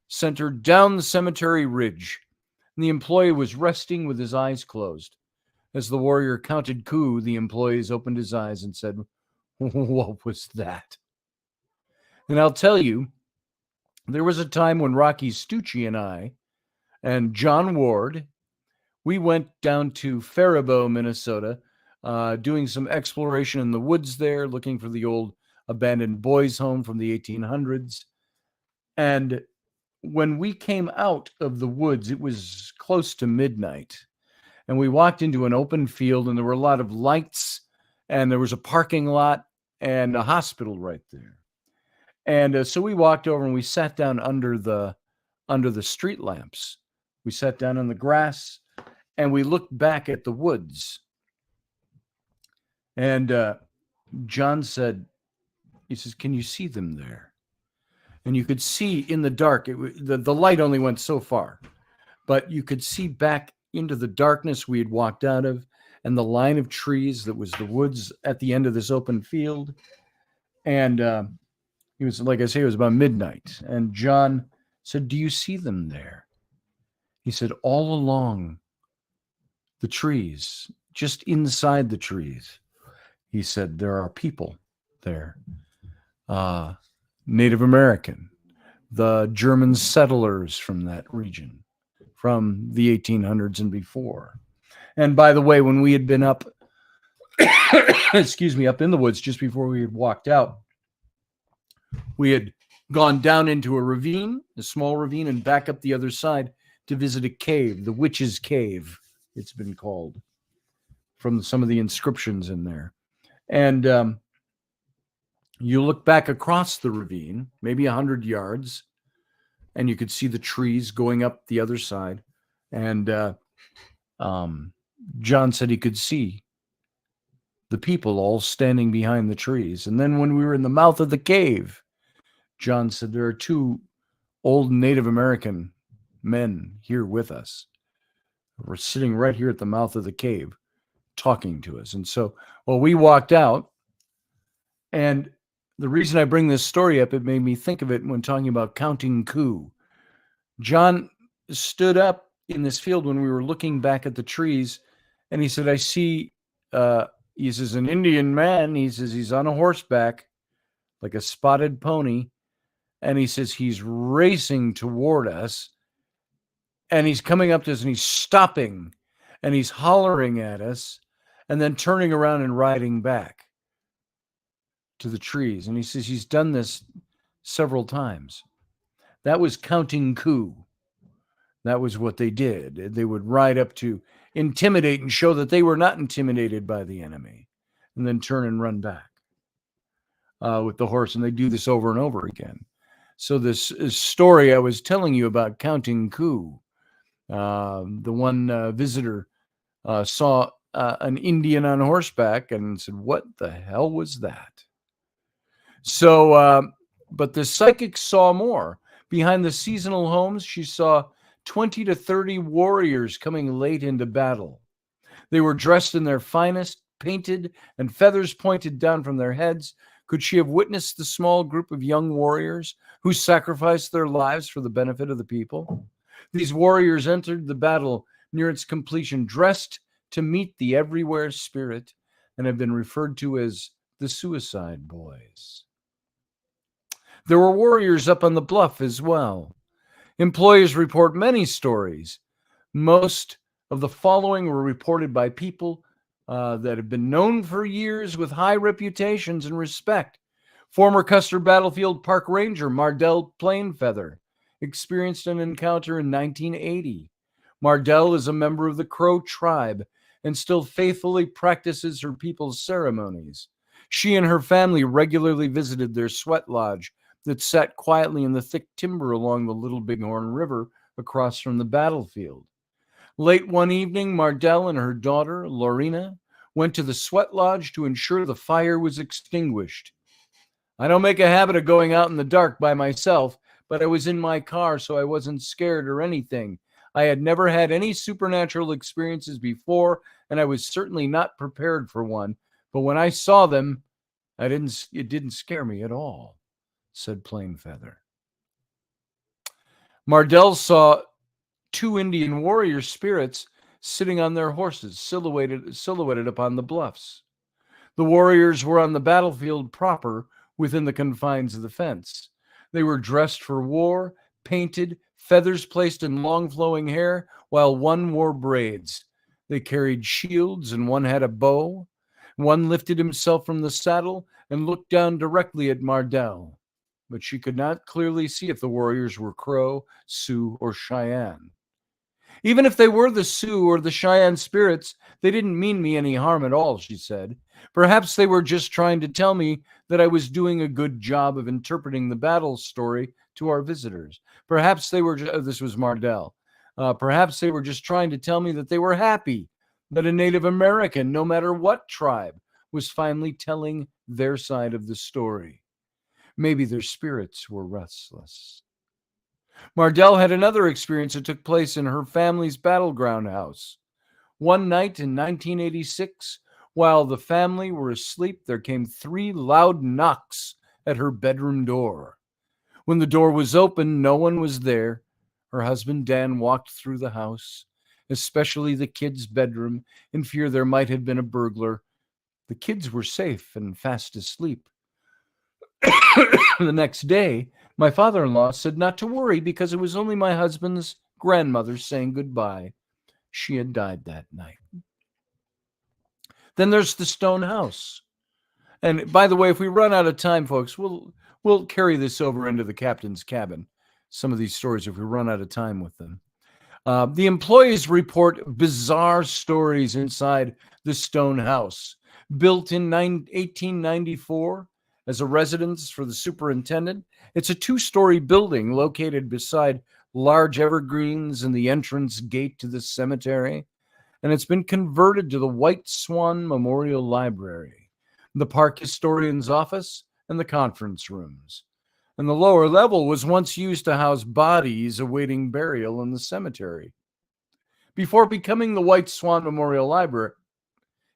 center down the cemetery ridge. And the employee was resting with his eyes closed. As the warrior counted coup, the employees opened his eyes and said, "What was that?" And I'll tell you, there was a time when Rocky Stucci and I and John Ward, we went down to Faribault, Minnesota, doing some exploration in the woods there, looking for the old abandoned boys' home from the 1800s. And when we came out of the woods, it was close to midnight. And we walked into an open field, and there were a lot of lights, and there was a parking lot and a hospital right there. And so we walked over and we sat down under the street lamps. We sat down on the grass and we looked back at the woods. And John said, he says, "Can you see them there?" And you could see in the dark, the light only went so far, but you could see back into the darkness we had walked out of and the line of trees that was the woods at the end of this open field. And he was, like I say, it was about midnight. And John said, "Do you see them there?" He said, "All along the trees, just inside the trees," he said, "there are people there. Native American, the German settlers from that region, from the 1800s and before. And by the way, when we had been up, excuse me, up in the woods just before we had walked out, we had gone down into a ravine, a small ravine, and back up the other side to visit a cave, the Witch's Cave, it's been called, from some of the inscriptions in there. And you look back across the ravine, maybe 100 yards, and you could see the trees going up the other side. And John said he could see the people all standing behind the trees. And then when we were in the mouth of the cave, John said, "There are two old Native American men here with us. We're sitting right here at the mouth of the cave talking to us." And so, well, we walked out. And the reason I bring this story up, it made me think of it when talking about counting coup. John stood up in this field when we were looking back at the trees, and he said, "I see," he says, "an Indian man." He says, "He's on a horseback, like a spotted pony." And he says, "He's racing toward us. And he's coming up to us and he's stopping and he's hollering at us and then turning around and riding back to the trees." And he says he's done this several times. That was counting coup. That was what they did. They would ride up to intimidate and show that they were not intimidated by the enemy, and then turn and run back with the horse. And they do this over and over again. So this story I was telling you about counting coup, the one visitor saw an Indian on horseback and said, "What the hell was that?" So, but the psychic saw more. Behind the seasonal homes, she saw 20 to 30 warriors coming late into battle. They were dressed in their finest, painted, and feathers pointed down from their heads. Could she have witnessed the small group of young warriors who sacrificed their lives for the benefit of the people? These warriors entered the battle near its completion, dressed to meet the everywhere spirit, and have been referred to as the Suicide Boys. There were warriors up on the bluff as well. Employees report many stories. Most of the following were reported by people that have been known for years with high reputations and respect. Former Custer Battlefield Park Ranger Mardell Plainfeather experienced an encounter in 1980. Mardell is a member of the Crow tribe and still faithfully practices her people's ceremonies. She and her family regularly visited their sweat lodge that sat quietly in the thick timber along the Little Bighorn River across from the battlefield. Late one evening, Mardell and her daughter, Lorena, went to the sweat lodge to ensure the fire was extinguished. "I don't make a habit of going out in the dark by myself, but I was in my car, so I wasn't scared or anything. I had never had any supernatural experiences before, and I was certainly not prepared for one. But when I saw them, it didn't scare me at all," said Plainfeather. Mardell saw two Indian warrior spirits sitting on their horses, silhouetted upon the bluffs. The warriors were on the battlefield proper, within the confines of the fence. They were dressed for war, painted, feathers placed in long flowing hair, while one wore braids. They carried shields and one had a bow. One lifted himself from the saddle and looked down directly at Mardell, but she could not clearly see if the warriors were Crow, Sioux, or Cheyenne. Even if they were the Sioux or the Cheyenne spirits, they didn't mean me any harm at all, she said. Perhaps they were just trying to tell me that I was doing a good job of interpreting the battle story to our visitors. Perhaps they were, this was Mardell, perhaps they were just trying to tell me that they were happy that a Native American, no matter what tribe, was finally telling their side of the story. Maybe their spirits were restless. Mardell had another experience that took place in her family's battleground house. One night in 1986, while the family were asleep, there came 3 loud knocks at her bedroom door. When the door was open, no one was there. Her husband Dan walked through the house, especially the kids' bedroom, in fear there might have been a burglar. The kids were safe and fast asleep. The next day, my father-in-law said not to worry because it was only my husband's grandmother saying goodbye. She had died that night. Then there's the stone house. And by the way, if we run out of time, folks, we'll carry this over into the captain's cabin. Some of these stories, if we run out of time with them. The employees report bizarre stories inside the stone house. Built in 1894 as a residence for the superintendent, it's a 2-story building located beside large evergreens and the entrance gate to the cemetery, and it's been converted to the White Swan Memorial Library, the park historian's office, and the conference rooms. And the lower level was once used to house bodies awaiting burial in the cemetery. Before becoming the White Swan Memorial Library,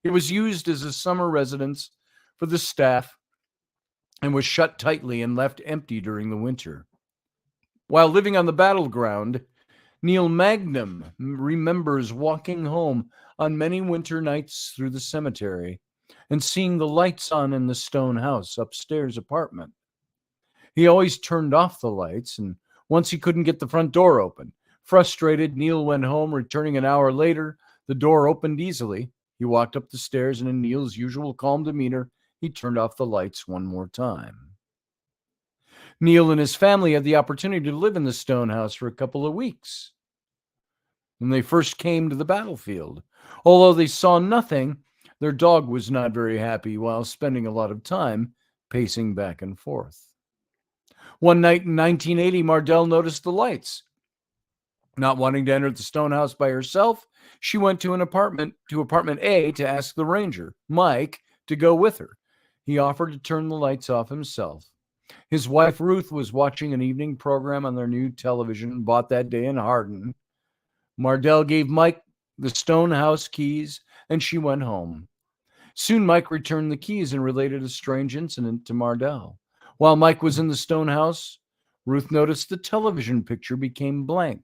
it was used as a summer residence for the staff and was shut tightly and left empty during the winter. While living on the battleground, Neil Magnum remembers walking home on many winter nights through the cemetery and seeing the lights on in the stone house upstairs apartment. He always turned off the lights, and once he couldn't get the front door open. Frustrated, Neil went home. Returning an hour later, the door opened easily. He walked up the stairs, and in Neil's usual calm demeanor, he turned off the lights one more time. Neil and his family had the opportunity to live in the stone house for a couple of weeks when they first came to the battlefield. Although they saw nothing, their dog was not very happy while spending a lot of time pacing back and forth. One night in 1980, Mardell noticed the lights. Not wanting to enter the stone house by herself, she went to apartment A to ask the ranger, Mike, to go with her. He offered to turn the lights off himself. His wife, Ruth, was watching an evening program on their new television bought that day in Hardin. Mardell gave Mike the stone house keys, and she went home. Soon, Mike returned the keys and related a strange incident to Mardell. While Mike was in the stone house, Ruth noticed the television picture became blank.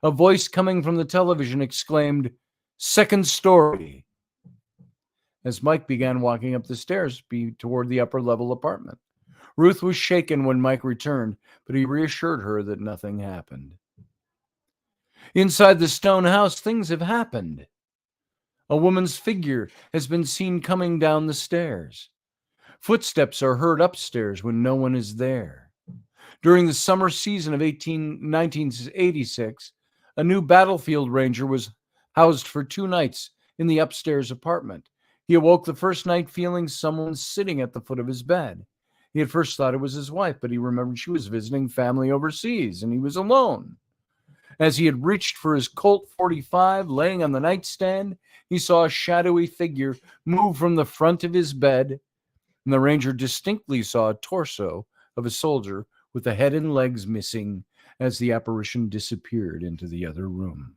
A voice coming from the television exclaimed, "Second story," as Mike began walking up the stairs toward the upper level apartment. Ruth was shaken when Mike returned, but he reassured her that nothing happened. Inside the stone house, things have happened. A woman's figure has been seen coming down the stairs. Footsteps are heard upstairs when no one is there. During the summer season of 1986, a new battlefield ranger was housed for 2 nights in the upstairs apartment. He awoke the first night feeling someone sitting at the foot of his bed. He at first thought it was his wife, but he remembered she was visiting family overseas and he was alone. As he had reached for his Colt .45 laying on the nightstand, he saw a shadowy figure move from the front of his bed, and the ranger distinctly saw a torso of a soldier with the head and legs missing as the apparition disappeared into the other room.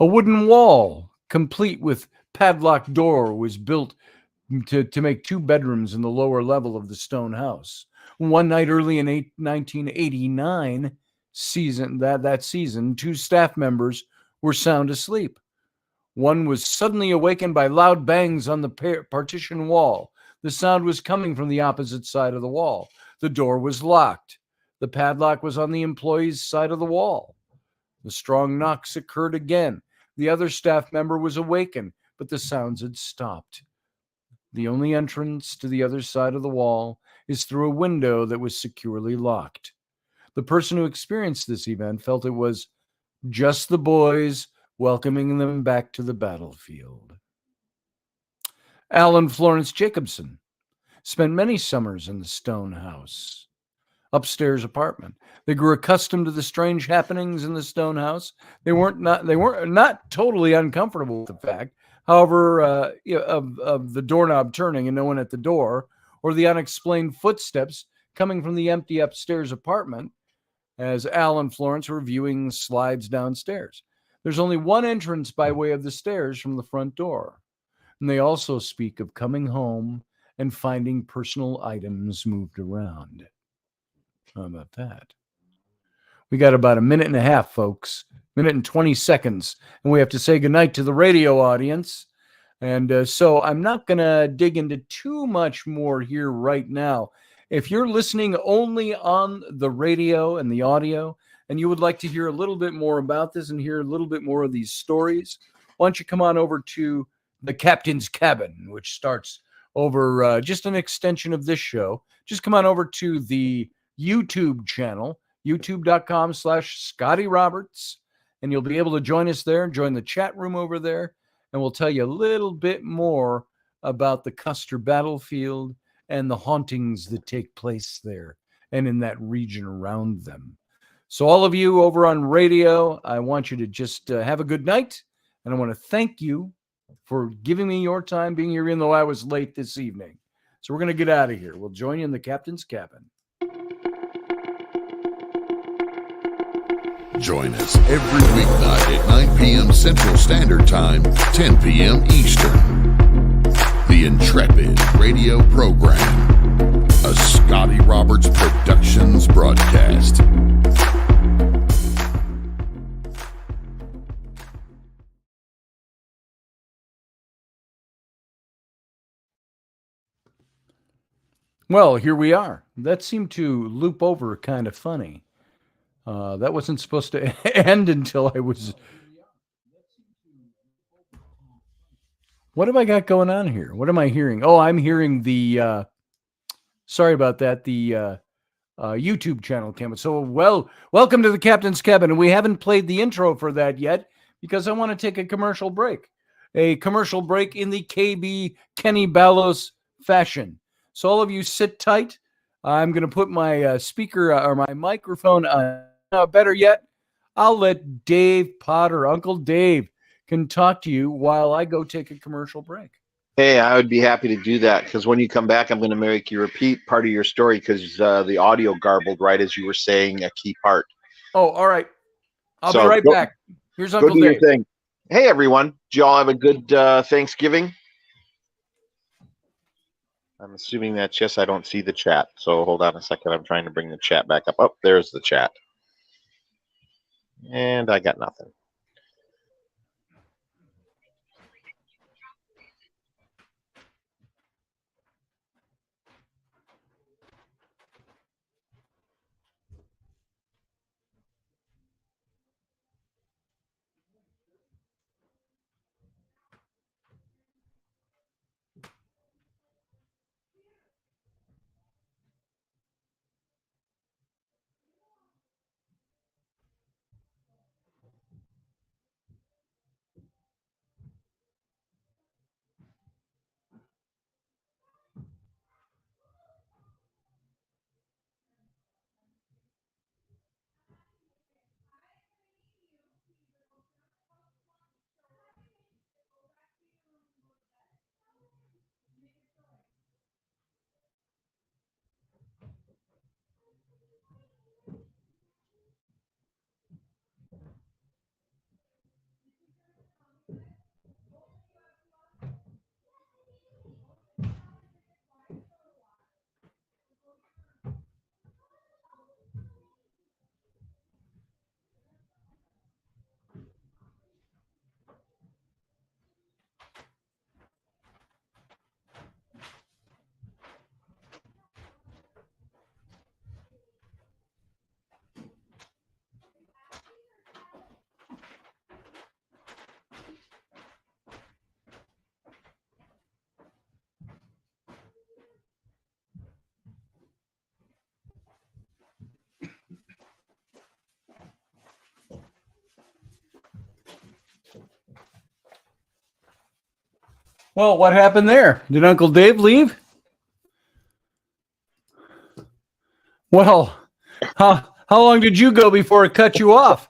A wooden wall, complete with padlocked door, was built to make 2 bedrooms in the lower level of the stone house. One night early in 1989 season, 2 staff members were sound asleep. One was suddenly awakened by loud bangs on the partition wall. The sound was coming from the opposite side of the wall. The door was locked. The padlock was on the employee's side of the wall. The strong knocks occurred again. The other staff member was awakened, but the sounds had stopped. The only entrance to the other side of the wall is through a window that was securely locked. The person who experienced this event felt it was just the boys welcoming them back to the battlefield. Alan Florence Jacobson spent many summers in the stone house, upstairs apartment. They grew accustomed to the strange happenings in the stone house. They weren't totally uncomfortable with the fact, however, of the doorknob turning and no one at the door, or the unexplained footsteps coming from the empty upstairs apartment as Al and Florence were viewing slides downstairs. There's only one entrance by way of the stairs from the front door. And they also speak of coming home and finding personal items moved around. How about that? We got about a minute and a half, folks. Minute and 20 seconds. And we have to say goodnight to the radio audience. And so I'm not going to dig into too much more here right now. If you're listening only on the radio and the audio, and you would like to hear a little bit more about this and hear a little bit more of these stories, why don't you come on over to the Captain's Cabin, which starts over just an extension of this show. Just come on over to the YouTube channel, youtube.com/Scotty Roberts, and you'll be able to join us there, join the chat room over there, and we'll tell you a little bit more about the Custer Battlefield and the hauntings that take place there and in that region around them. So all of you over on radio, I want you to just have a good night, and I want to thank you for giving me your time being here, even though I was late this evening. So we're going to get out of here. We'll join you in the Captain's Cabin. Join us every weeknight at 9 p.m. Central Standard Time, 10 p.m. Eastern. The Intrepid radio program, a Scotty Roberts Productions broadcast. Well, here we are. That seemed to loop over kind of funny. That wasn't supposed to end until I was... What have I got going on here? What am I hearing? Oh, I'm hearing the... sorry about that. The YouTube channel came. So, welcome to the Captain's Cabin. And we haven't played the intro for that yet because I want to take a commercial break. A commercial break in the KB Kenny Ballos fashion. So all of you sit tight. I'm going to put my speaker or my microphone on. Better yet, I'll let Dave Potter, Uncle Dave, can talk to you while I go take a commercial break. Hey, I would be happy to do that because when you come back, I'm going to make you repeat part of your story because the audio garbled right as you were saying a key part. Oh, all right. I'll be right back. Here's Uncle Dave. Your thing. Hey, everyone. Did you all have a good Thanksgiving? I'm assuming that's yes. I don't see the chat. So hold on a second. I'm trying to bring the chat back up. Oh, there's the chat. And I got nothing. Well, what happened there? Did Uncle Dave leave? Well, how long did you go before it cut you off?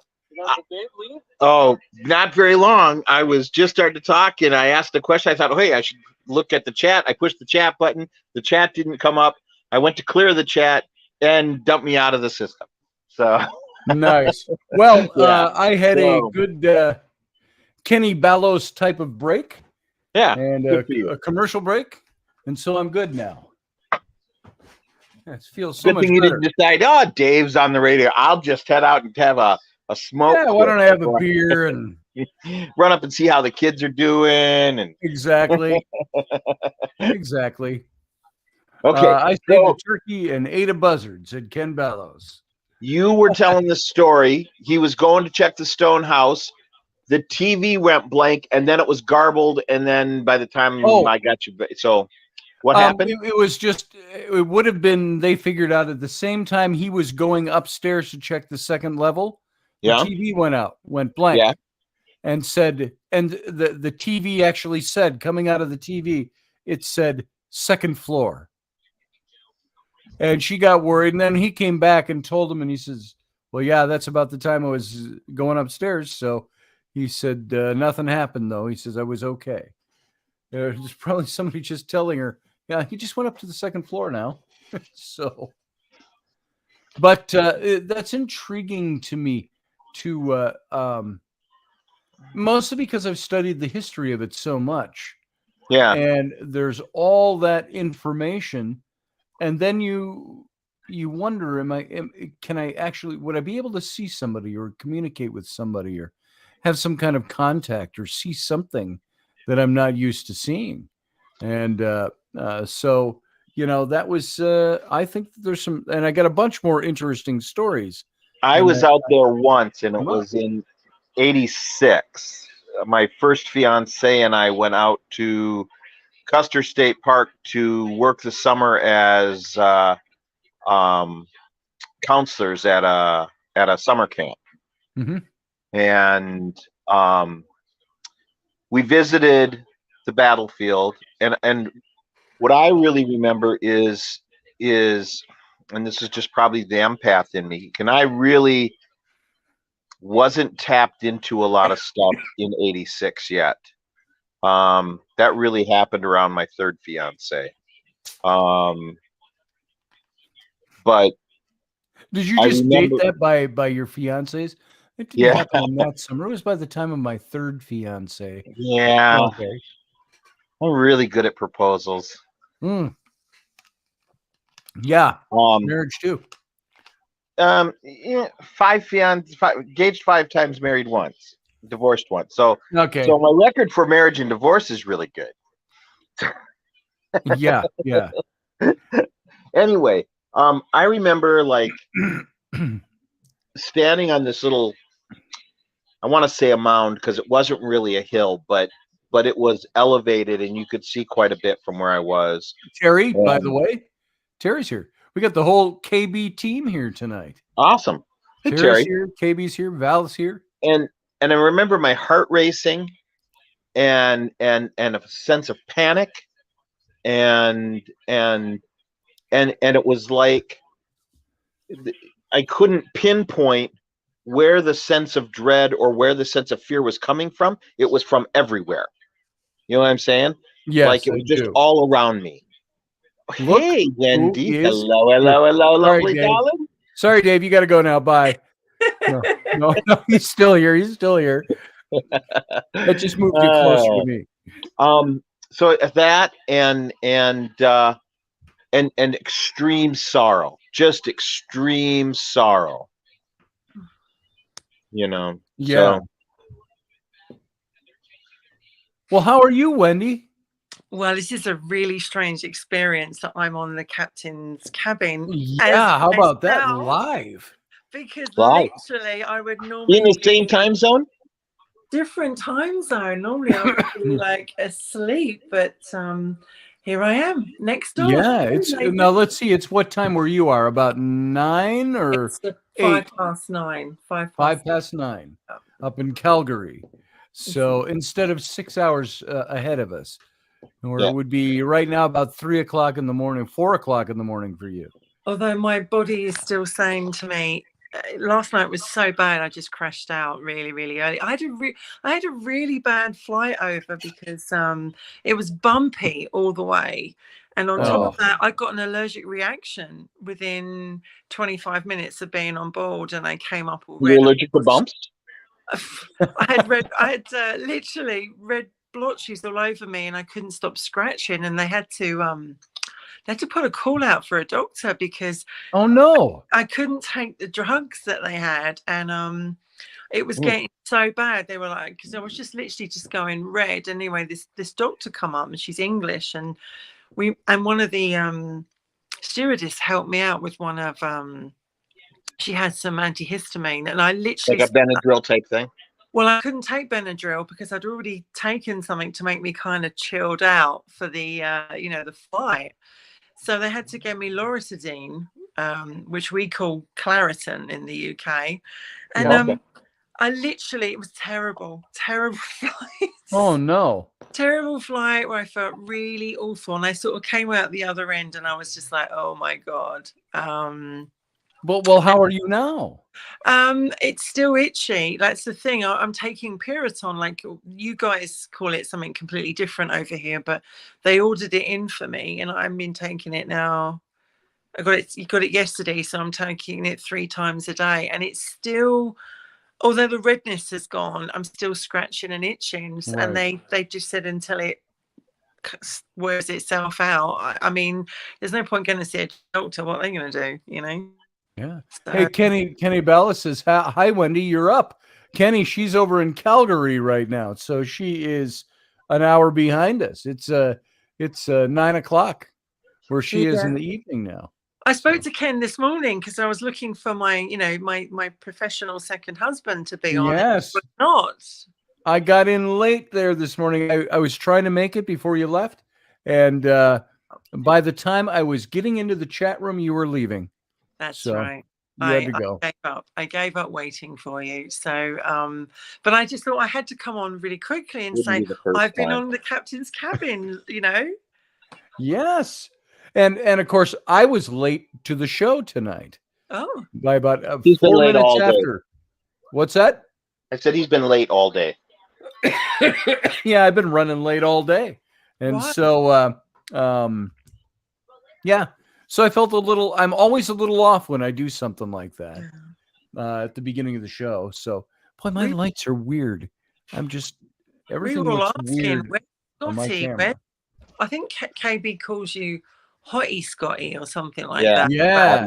Oh, not very long. I was just starting to talk, and I asked a question. I thought, oh, hey, I should look at the chat. I pushed the chat button. The chat didn't come up. I went to clear the chat and dumped me out of the system. So nice. Well, Yeah. I had Whoa. a good Kenny Ballos type of break. Yeah, And good for you. a commercial break, and so I'm good now. It feels so Good much thing you better. didn't decide, oh, Dave's on the radio. I'll just head out and have a smoke. Yeah, why don't I have a before beer and run up and see how the kids are doing? And exactly. Okay. I saved so a turkey and ate a buzzard, said Ken Ballos. you were telling the story. He was going to check the stone house. The TV went blank, and then it was garbled. And then by the time I got you, so what happened? It was just, it would have been, they figured out at the same time he was going upstairs to check the second level. The Yeah. TV went blank. Yeah. And said, and the TV actually said, coming out of the TV, it said second floor. And she got worried. And then he came back and told him, and he says, well, yeah, that's about the time I was going upstairs. So he said, nothing happened, though. He says, I was okay. There's probably somebody just telling her, yeah, he just went up to the second floor now. So, but that's intriguing to me to, mostly because I've studied the history of it so much. Yeah. And there's all that information. And then you wonder, would I be able to see somebody or communicate with somebody or have some kind of contact or see something that I'm not used to seeing? And so, that was, I think there's some, and I got a bunch more interesting stories. I was out there once, and it was in 86. My first fiance and I went out to Custer State Park to work the summer as counselors at a summer camp. Mm-hmm. And we visited the battlefield, and what I really remember is and this is just probably the empath in me, I really wasn't tapped into a lot of stuff in 86 yet. That really happened around my third fiance. But did you just date that by your fiancés? It didn't happen in that summer. It was by the time of my third fiance. Yeah. Okay. I'm really good at proposals. Yeah. Marriage too. Yeah, engaged 5 times, married once, divorced once. So okay. So my record for marriage and divorce is really good. Yeah. Anyway, I remember standing on this little, I want to say a mound because it wasn't really a hill, but it was elevated and you could see quite a bit from where I was. Terry, by the way, Terry's here. We got the whole KB team here tonight. Awesome. Hey, Terry's here, KB's here, Val's here. And I remember my heart racing and a sense of panic and it was like I couldn't pinpoint where the sense of dread or where the sense of fear was coming from. It was from everywhere. You know what I'm saying? Yes, like it was just all around me. Look, hey, Wendy. Hello, lovely darling. Sorry, Dave, you got to go now. Bye. No, he's still here. That just moved you closer to me. So that and extreme sorrow, just extreme sorrow. Yeah. So. Well, how are you, Wendy? Well, this is a really strange experience that I'm on the captain's cabin. Yeah, how about that live? Because literally I would normally in the same time zone? Different time zone. Normally I would be asleep, but here I am next door. Yeah, now let's see, it's what time where you are? About 9 or it's 5 past 9. 5 past 9 up in Calgary. So instead of 6 hours ahead of us. Or Yeah. it would be right now about 3 o'clock in the morning, 4 o'clock in the morning for you. Although my body is still saying to me, last night was so bad, I just crashed out really, really early. I had a really bad flight over because it was bumpy all the way. And on top of that, I got an allergic reaction within 25 minutes of being on board, and I came up all red. You're allergic to bumps? I had literally red blotches all over me, and I couldn't stop scratching, and they had to put a call out for a doctor because Oh no. I couldn't take the drugs that they had, and it was getting so bad. They were like, because I was just literally just going red. Anyway, this doctor come up, and she's English, and one of the stewardess helped me out with one of she had some antihistamine, and I literally Like a Benadryl type thing? Well, I couldn't take Benadryl because I'd already taken something to make me kind of chilled out for the the flight. So they had to give me loratadine, which we call Claritin in the UK. And I literally, it was terrible flight. Oh no. Terrible flight where I felt really awful. And I sort of came out the other end and I was just like, oh my God. Well, how are you now? It's still itchy. That's the thing. I'm taking Piriton, like you guys call it something completely different over here, but they ordered it in for me, and I've been taking it now. You got it yesterday, so I'm taking it 3 times a day, and it's still, although the redness has gone, I'm still scratching and itching. Right. And they just said until it wears itself out. I mean, there's no point going to see a doctor. What are they going to do? Yeah. So, Hey, Kenny Bella says, hi, Wendy, you're up. Kenny, she's over in Calgary right now. So she is an hour behind us. It's 9 o'clock where she is in the evening now. I spoke to Ken this morning because I was looking for my professional second husband to be on. Yes. But not. I got in late there this morning. I was trying to make it before you left. And by the time I was getting into the chat room, you were leaving. That's right. You had to go. I gave up waiting for you. So, but I just thought I had to come on really quickly and say I've been on the captain's cabin. Yes, and of course I was late to the show tonight. Oh, by about 4 minutes after. What's that? I said he's been late all day. Yeah, I've been running late all day, and so yeah. So I felt I'm always a little off when I do something like that at the beginning of the show. So, boy, my lights are weird. Everything looks weird on my camera. I think KB calls you Hottie Scotty or something like that. Yeah.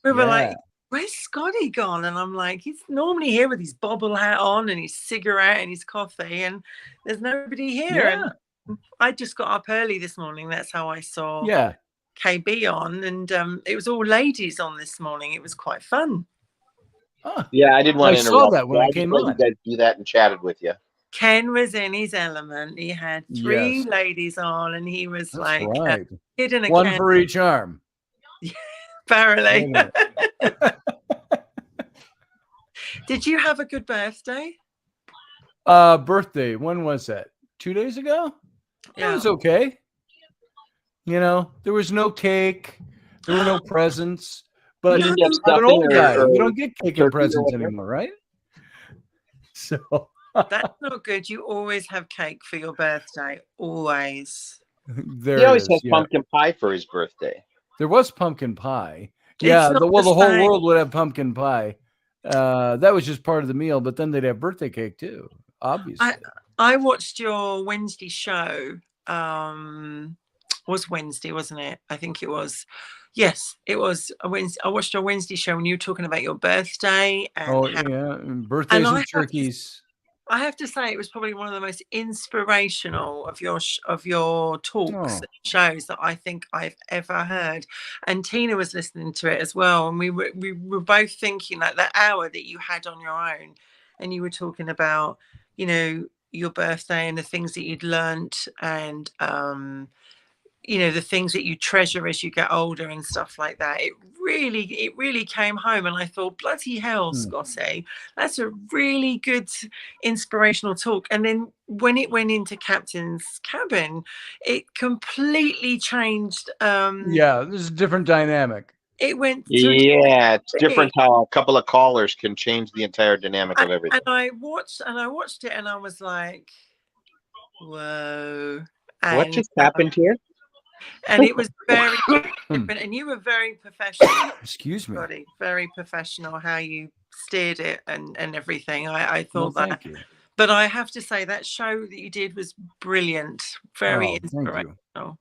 We were like, where's Scotty gone? And I'm like, he's normally here with his bobble hat on and his cigarette and his coffee, and there's nobody here. Yeah. And I just got up early this morning. That's how I saw KB on, and it was all ladies on this morning. It was quite fun. Yeah, I didn't want to interrupt. I saw that when I came on. You guys do that and chatted with you. Ken was in his element. He had 3 ladies on, and he was hidden a one for each arm. Apparently. Did you have a good birthday? Birthday. When was that? 2 days ago? Yeah. It was okay. There was no cake. There were no presents. But I'm an old guy. We don't get cake and presents anymore, right? So that's not good. You always have cake for your birthday. Always. He always has pumpkin pie for his birthday. There was pumpkin pie. Yeah. The whole world would have pumpkin pie. That was just part of the meal, but then they'd have birthday cake too, obviously. I watched your Wednesday show. Was Wednesday, wasn't it? I think it was. Yes, it was a Wednesday. I watched your Wednesday show when you were talking about your birthday. And birthdays and turkeys. I have to say, it was probably one of the most inspirational of your talks and shows that I think I've ever heard. And Tina was listening to it as well, and we were both thinking like that hour that you had on your own, and you were talking about your birthday and the things that you'd learnt, and the things that you treasure as you get older and stuff like that. It really came home, and I thought, bloody hell, Scotty, that's a really good inspirational talk. And then when it went into Captain's cabin, it completely changed. Yeah, this is a different dynamic. It went to Yeah, it's different how a couple of callers can change the entire dynamic of everything. and I watched it, and I was like, "Whoa!" What just happened here? And it was very different. And you were very professional. Excuse me. Scotty, very professional how you steered it and everything. I thought Well, that. thank you. But I have to say that show that you did was brilliant. Very inspirational. Thank you.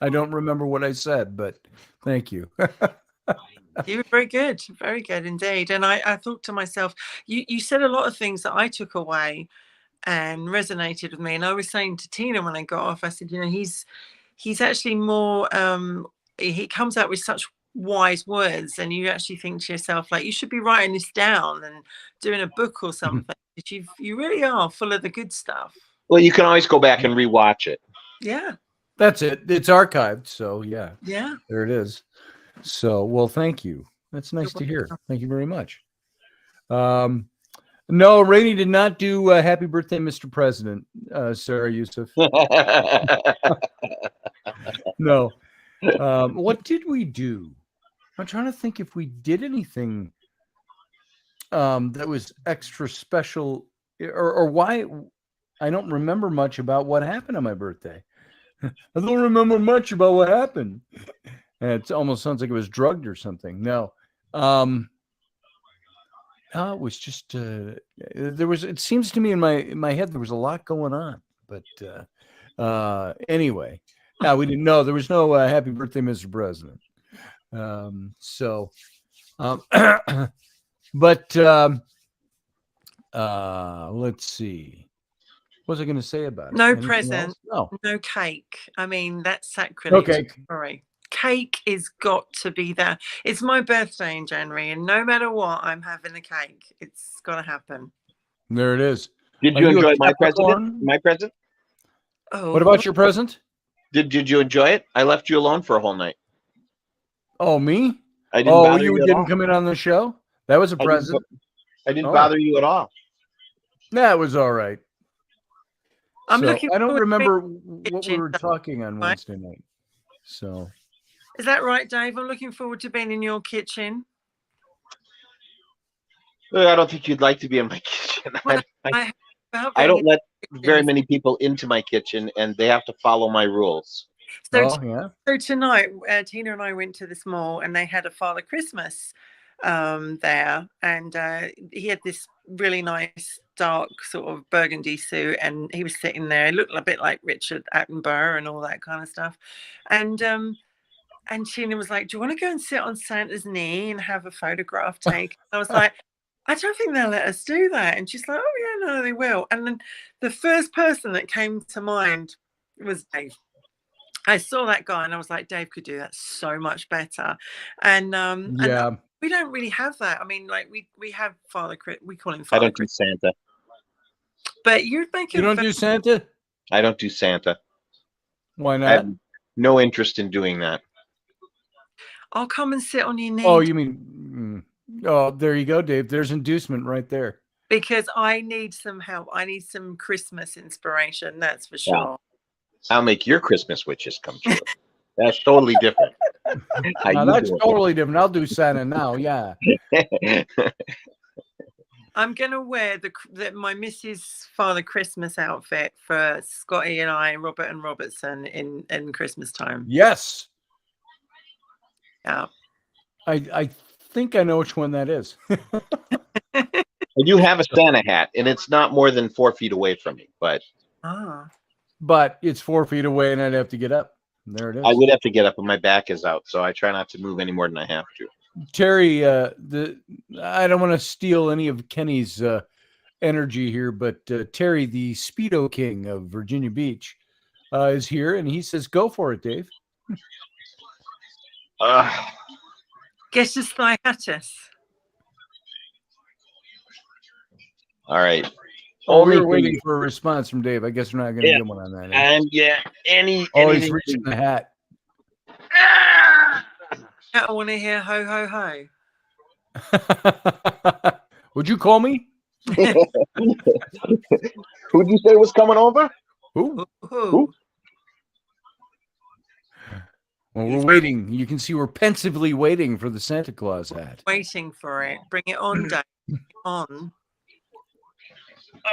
I don't remember what I said, but thank you. You were very good indeed. And I thought to myself, you said a lot of things that I took away and resonated with me. And I was saying to Tina when I got off, I said, he's actually more he comes out with such wise words, and you actually think to yourself, like, you should be writing this down and doing a book or something. But you really are full of the good stuff. Well, you can always go back and rewatch it. Yeah. That's it. It's archived. So yeah. Yeah. There it is. So, well, thank you. That's nice to hear. Thank you very much. No, Rainey did not do Happy Birthday, Mr. President, Sarah Yusuf. No. What did we do? I'm trying to think if we did anything that was extra special, or why. I don't remember much about what happened on my birthday. I don't remember much about what happened. And it almost sounds like it was drugged or something. No. It was just it seems to me in my head there was a lot going on, but anyway, no, we didn't know there was no Happy Birthday, Mr. President. But let's see. What was I going to say about it? No Anything present, else? no cake. I mean, that's sacrilege. Okay. Sorry. Cake is got to be there. It's my birthday in January, and no matter what, I'm having a cake. It's got to happen. There it is. Did you enjoy my present? My present? Oh, What about your present? Did you enjoy it? I left you alone for a whole night. Oh, me? I didn't bother you at didn't all. come in on the show? That was a present. I didn't bother you at all. That was all right. I'm looking. I don't forward to remember being in the what we kitchen. were talking on Wednesday night. So Is that right, Dave? I'm looking forward to being in your kitchen. I don't think you'd like to be in my kitchen. Well, I don't let very many people into my kitchen, and they have to follow my rules. So tonight, Tina and I went to this mall, and they had a Father Christmas there, and he had this really nice dark sort of burgundy suit, and he was sitting there. He looked a bit like Richard Attenborough and all that kind of stuff. And Tina was like, "Do you want to go and sit on Santa's knee and have a photograph taken?" I was like, "I don't think they'll let us do that." And she's like, "Oh yeah, no, they will." And then the first person that came to mind was Dave. I saw that guy and I was like, Dave could do that so much better. And and we don't really have that. I mean, like we have Father Chris, we call him Father. I don't do Santa. But you think you don't do Santa? I don't do Santa. Why not? I have no interest in doing that. I'll come and sit on your knee. Oh, you mean? Oh, there you go, Dave. There's inducement right there. Because I need some help. I need some Christmas inspiration. That's for sure. Yeah. I'll make your Christmas wishes come true. That's totally different. Now, that's totally different. I'll do Santa now. Yeah. I'm gonna wear my Mrs. Father Christmas outfit for Scotty and I, Robert and Robertson in Christmas time. Yes. Yeah. I think I know which one that is. I do have a Santa hat, and it's not more than 4 feet away from me, but it's 4 feet away, and I'd have to get up. There it is. I would have to get up, but my back is out, so I try not to move any more than I have to. Terry, I don't want to steal any of Kenny's energy here, but Terry, the Speedo King of Virginia Beach, is here, and he says, "Go for it, Dave." Guess just hiatus. All right. We were waiting for a response from Dave. I guess we're not going to get one on that. And yeah, he's reaching the hat. I want to hear ho ho ho. Would you call me? Who'd you say was coming over? Ooh. Ooh. Well, we're waiting. You can see we're pensively waiting for the Santa Claus hat. Waiting for it. Bring it on, Dave. Bring it on.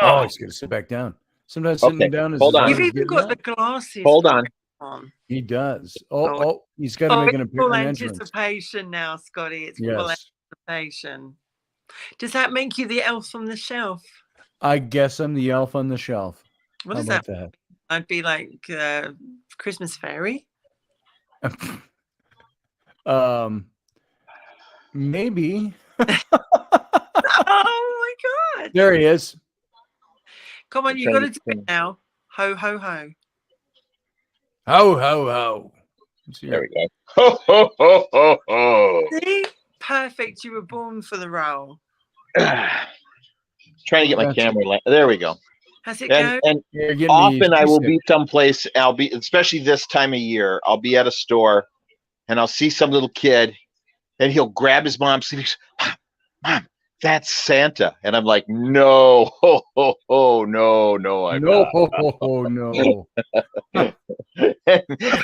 Oh, he's going to sit back down. Sometimes sitting down is hold as on. hard You've as even getting got up. the glasses. Hold on. He does. Oh, he's got to make an full entrance. anticipation now, Scotty. It's full Yes. anticipation. Does that make you the elf on the shelf? I guess I'm the elf on the shelf. What How is about that? I'd be like Christmas fairy. Maybe. Oh my God. There he is. Come on, you got to do it now. Ho, ho, ho. Ho, ho, ho. There we go. Ho, ho, ho, ho, ho. See? Perfect. You were born for the role. Trying to get my camera. There we go. How's it And, go? and often I will be someplace, especially this time of year, I'll be at a store and I'll see some little kid and he'll grab his mom's sleeve. Mom, that's Santa. And I'm like, no, ho, ho, ho, no, I'm not. Ho, ho, ho, no. And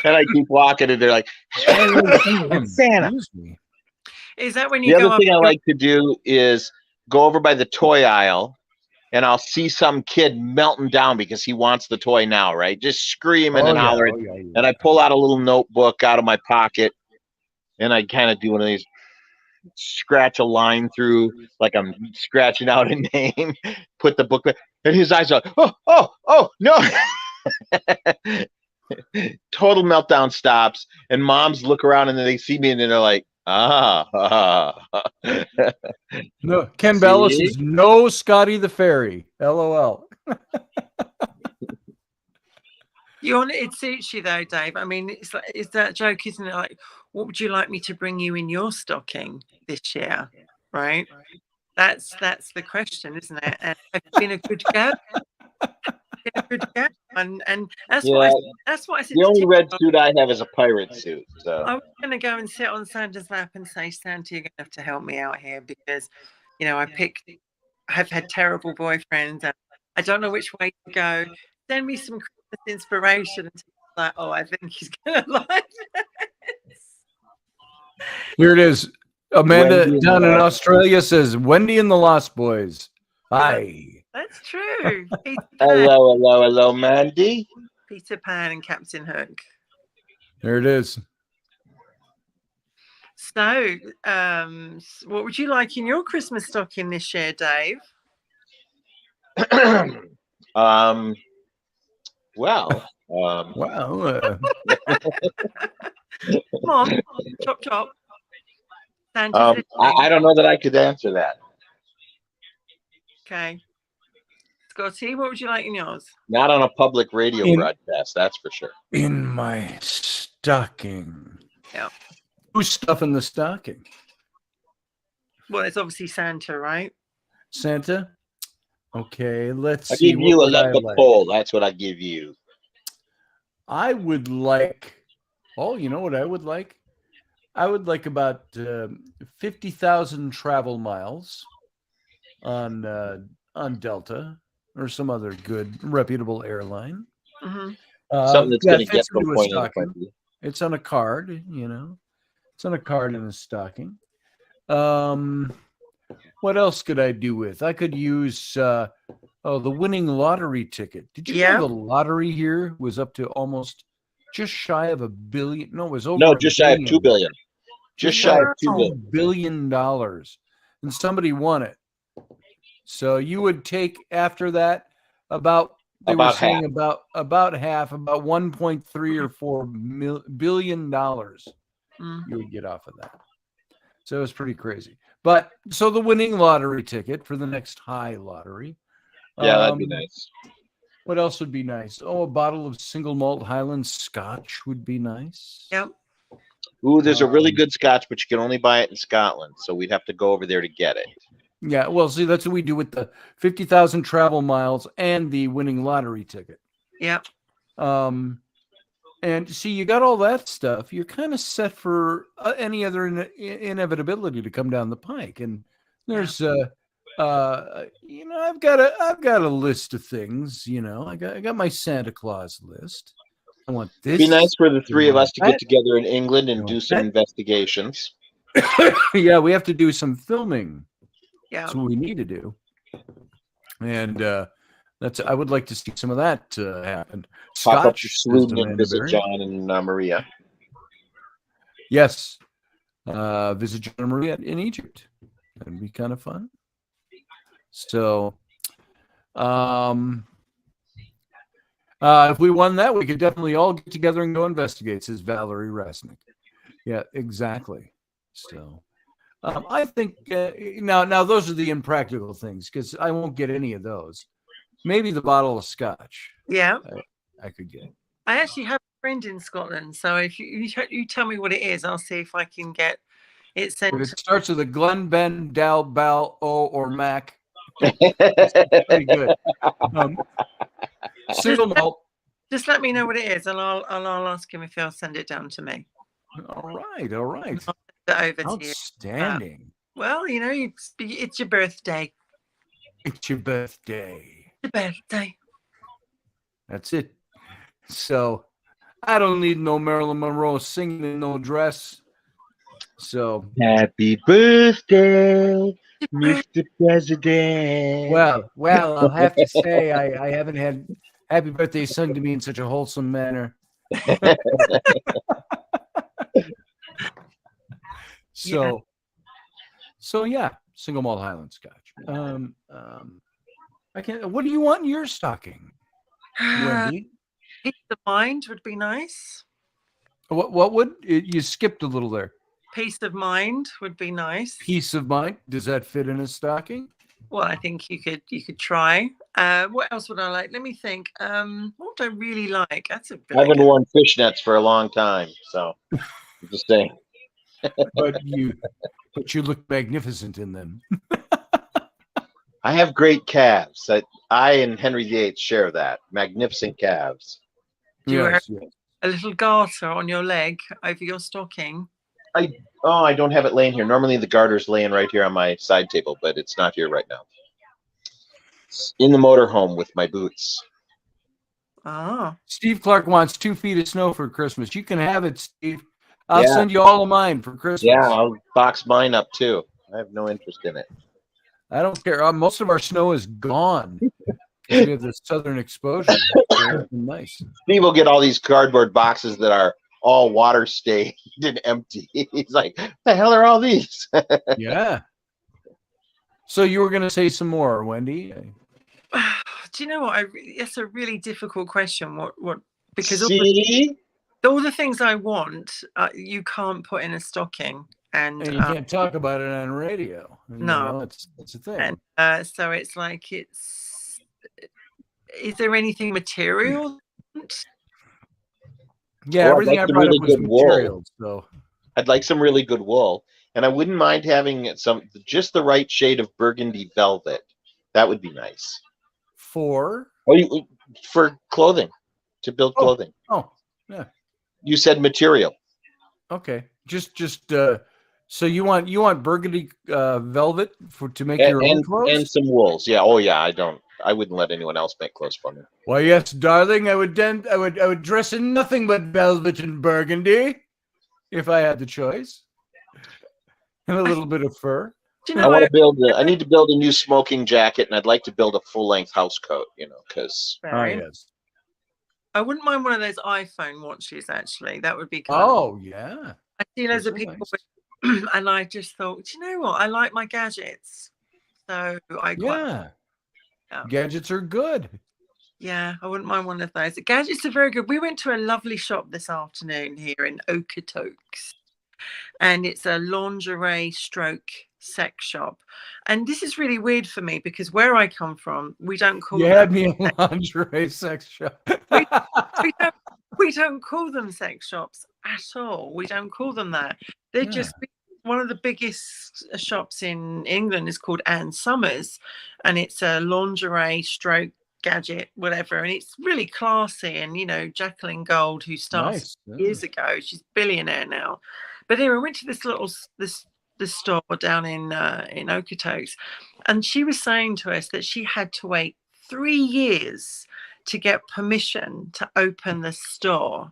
I keep walking and they're like, it's Santa. Is that when you The go other thing I like to do is go over by the toy aisle and I'll see some kid melting down because he wants the toy now, right? Just screaming and hollering. And I pull out a little notebook out of my pocket and I kind of do one of these, scratch a line through like I'm scratching out a name, put the book, and his eyes are, oh, no. Total meltdown stops, and moms look around and then they see me and then they're like, No, Ken Bellis is no Scotty the Fairy. LOL. It suits you though, Dave. I mean, it's that joke, isn't it? Like, what would you like me to bring you in your stocking this year? Right? That's the question, isn't it? And have you been a good girl? And that's what I said. The only red suit I have is a pirate suit. So I was going to go and sit on Santa's lap and say, Santa, you're going to have to help me out here because, I've had terrible boyfriends and I don't know which way to go. Send me some Christmas inspiration. And like, I think he's going to like this. Here it is. Amanda down in Australia says, Wendy and the Lost Boys. Hi. That's true. Hello, Mandy. Peter Pan and Captain Hook. There it is. So, what would you like in your Christmas stocking this year, Dave? Well, come on, chop. I don't know that I could answer that. Okay. Scotty, what would you like in yours? Not on a public radio broadcast, that's for sure. In my stocking. Yeah. Who's stuffing the stocking? Well, it's obviously Santa, right? Santa? Okay, let's I see. give you a leopard pole. That's what I give you. I would like, you know what I would like? I would like about 50,000 travel miles on Delta or some other good, reputable airline. Mm-hmm. Something that's going to get from point A to point B. It's on a card, It's on a card in a stocking. What else could I do with? I could use the winning lottery ticket. Did you know the lottery here was up to almost just shy of $1 billion? No, it was over. No, just shy of $2 billion. Just shy of $2 billion. And somebody won it. So you would take after that about half, about 1.3 or 4 billion dollars you would get off of that. So it was pretty crazy. But so the winning lottery ticket for the next high lottery. Yeah, that'd be nice. What else would be nice? A bottle of single malt Highland Scotch would be nice. Yep. Ooh, there's a really good Scotch, but you can only buy it in Scotland, so we'd have to go over there to get it. Yeah, well, see, that's what we do with the 50,000 travel miles and the winning lottery ticket. Yep. And see, you got all that stuff. You're kind of set for any other inevitability to come down the pike. And there's I've got a list of things. I got my Santa Claus list. I want this. It'd be nice for the three of us to that. get together in England and I do want some that. investigations. Yeah, we have to do some filming. Yeah. That's what we need to do. And I would like to see some of that happen. Pop up to Scotch, Sweden says and visit Amanda Berry. John and Maria. Yes. Visit John and Maria in Egypt. That'd be kind of fun. So, if we won that, we could definitely all get together and go investigate, says Valerie Resnick. Yeah, exactly. So, I think now those are the impractical things because I won't get any of those. Maybe the bottle of scotch. Yeah. I could get. I actually have a friend in Scotland, so if you tell me what it is, I'll see if I can get it sent. If it starts with a Glen, Ben, Dal, Bal, O, or Mac, it's pretty good. Single malt. Just let me know what it is, and I'll ask him if he'll send it down to me. All right. I'll send it over to you. Outstanding. Well, it's your birthday. It's your birthday. Your birthday. That's it. So I don't need no Marilyn Monroe singing in no dress. So Happy birthday, Mr. President. Well, I'll have to say I haven't had happy birthday sung to me in such a wholesome manner. So yeah, single malt Highland Scotch. I can't. What do you want in your stocking, Wendy? Peace of mind would be nice. What would you skipped a little there? Peace of mind would be nice. Peace of mind. Does that fit in a stocking? Well, I think you could try. What else would I like? Let me think. What would I really like? That's a bit. I haven't worn fishnets for a long time, so I'm just saying. But you look magnificent in them. I have great calves. I and Henry VIII share that. Magnificent calves. Do you have a little garter on your leg over your stocking? I don't have it laying here. Normally the garter's laying right here on my side table, but it's not here right now. It's in the motorhome with my boots. Ah. Steve Clark wants 2 feet of snow for Christmas. You can have it, Steve. I'll send you all of mine for Christmas. Yeah, I'll box mine up too. I have no interest in it. I don't care. Most of our snow is gone. We have the southern exposure. So nice. Steve will get all these cardboard boxes that are all water stained and empty. He's like, the hell are all these? Yeah. So you were going to say some more, Wendy? Do you know what? It's a really difficult question. What? Because all the things I want, you can't put in a stocking, and you can't talk about it on radio. No, that's a thing. And so it's like, is there anything material? Yeah, everything I brought up was material. So I'd like some really good wool, and I wouldn't mind having just the right shade of burgundy velvet. That would be nice. For clothing, to build clothing. Oh, yeah. You said material. Okay, just so you want burgundy velvet to make your own clothes and some wools. Yeah. Oh yeah. I wouldn't let anyone else make clothes for me. Why, yes, darling. I would dress in nothing but velvet and burgundy if I had the choice, and a little bit of fur. I need to build a new smoking jacket, and I'd like to build a full-length house coat. Because yes. I wouldn't mind one of those iPhone watches. Actually, that would be cool. Oh yeah. I see loads of people, and I just thought, do you know what? I like my gadgets, so gadgets are good. Yeah, I wouldn't mind one of those. The gadgets are very good. We went to a lovely shop this afternoon here in Okotoks, and it's a lingerie stroke sex shop. And this is really weird for me because where I come from, we don't call had me a lingerie sex shop. we don't call them sex shops at all. We don't call them that. They're just one of the biggest shops in England is called Ann Summers, and it's a lingerie stroke gadget, whatever, and it's really classy. And Jacqueline Gold, who started years ago, she's a billionaire now. But anyway, I went to this the store down in Okotoks, and she was saying to us that she had to wait 3 years to get permission to open the store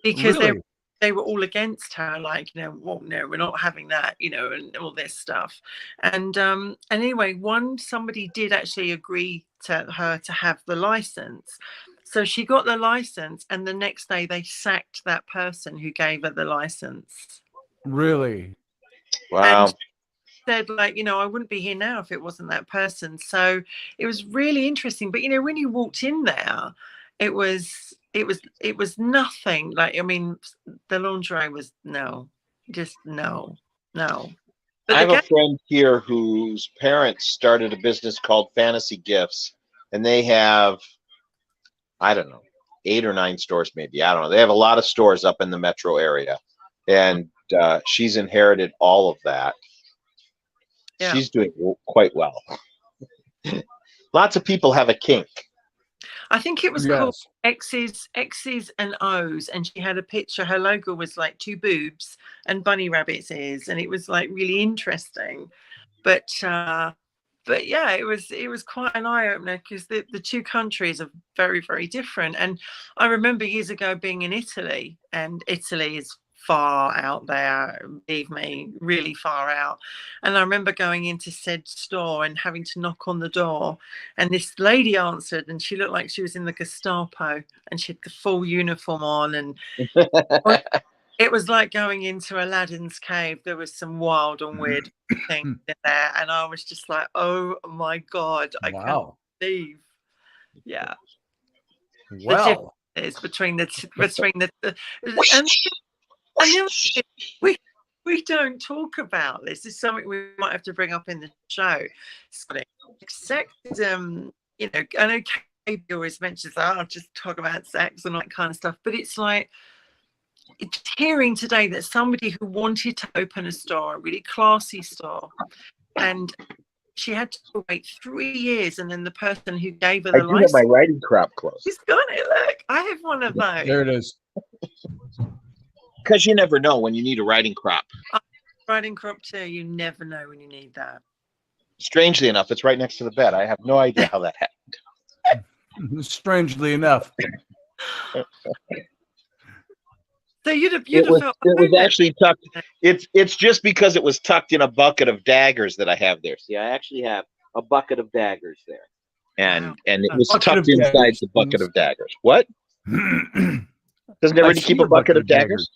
because Really? they were all against her, like, well, no, we're not having that, and all this stuff. And anyway, somebody did actually agree to her to have the license. So she got the license, and the next day they sacked that person who gave her the license. Really? Wow. And said, like, I wouldn't be here now if it wasn't that person. So it was really interesting. But when you walked in there, it was nothing. Like, I mean, the lingerie was no. But I have a friend here whose parents started a business called Fantasy Gifts, and they have, I don't know, 8 or 9 stores, maybe. I don't know. They have a lot of stores up in the metro area, and she's inherited all of that. Yeah. She's doing quite well. Lots of people have a kink. I think it was called X's and O's, and she had a picture. Her logo was like 2 boobs and bunny rabbits' ears, and it was like really interesting. But yeah, it was quite an eye opener because the 2 countries are very, very different. And I remember years ago being in Italy, and Italy is far out there, believe me, really far out. And I remember going into said store and having to knock on the door, and this lady answered, and she looked like she was in the Gestapo, and she had the full uniform on, and it was like going into Aladdin's cave. There was some wild and weird things in there, and I was just like, oh my God, I can't believe. Yeah. Wow. The difference between the and we don't talk about this. It's something we might have to bring up in the show. Sexism, I know Katie always mentions that I'll just talk about sex and all that kind of stuff, but it's like, it's hearing today that somebody who wanted to open a store, a really classy store, and she had to wait 3 years, and then the person who gave her the license. I do have my riding crop clothes. She's got it. Look, I have one of those. There it is. Because you never know when you need a riding crop. Riding crop too. You never know when you need that. Strangely enough, it's right next to the bed. I have no idea how that happened. Strangely enough. So it was actually tucked. It's just because it was tucked in a bucket of daggers that I have there. See, I actually have a bucket of daggers there, and it was tucked inside the bucket of daggers. What? Doesn't everybody keep a bucket of daggers?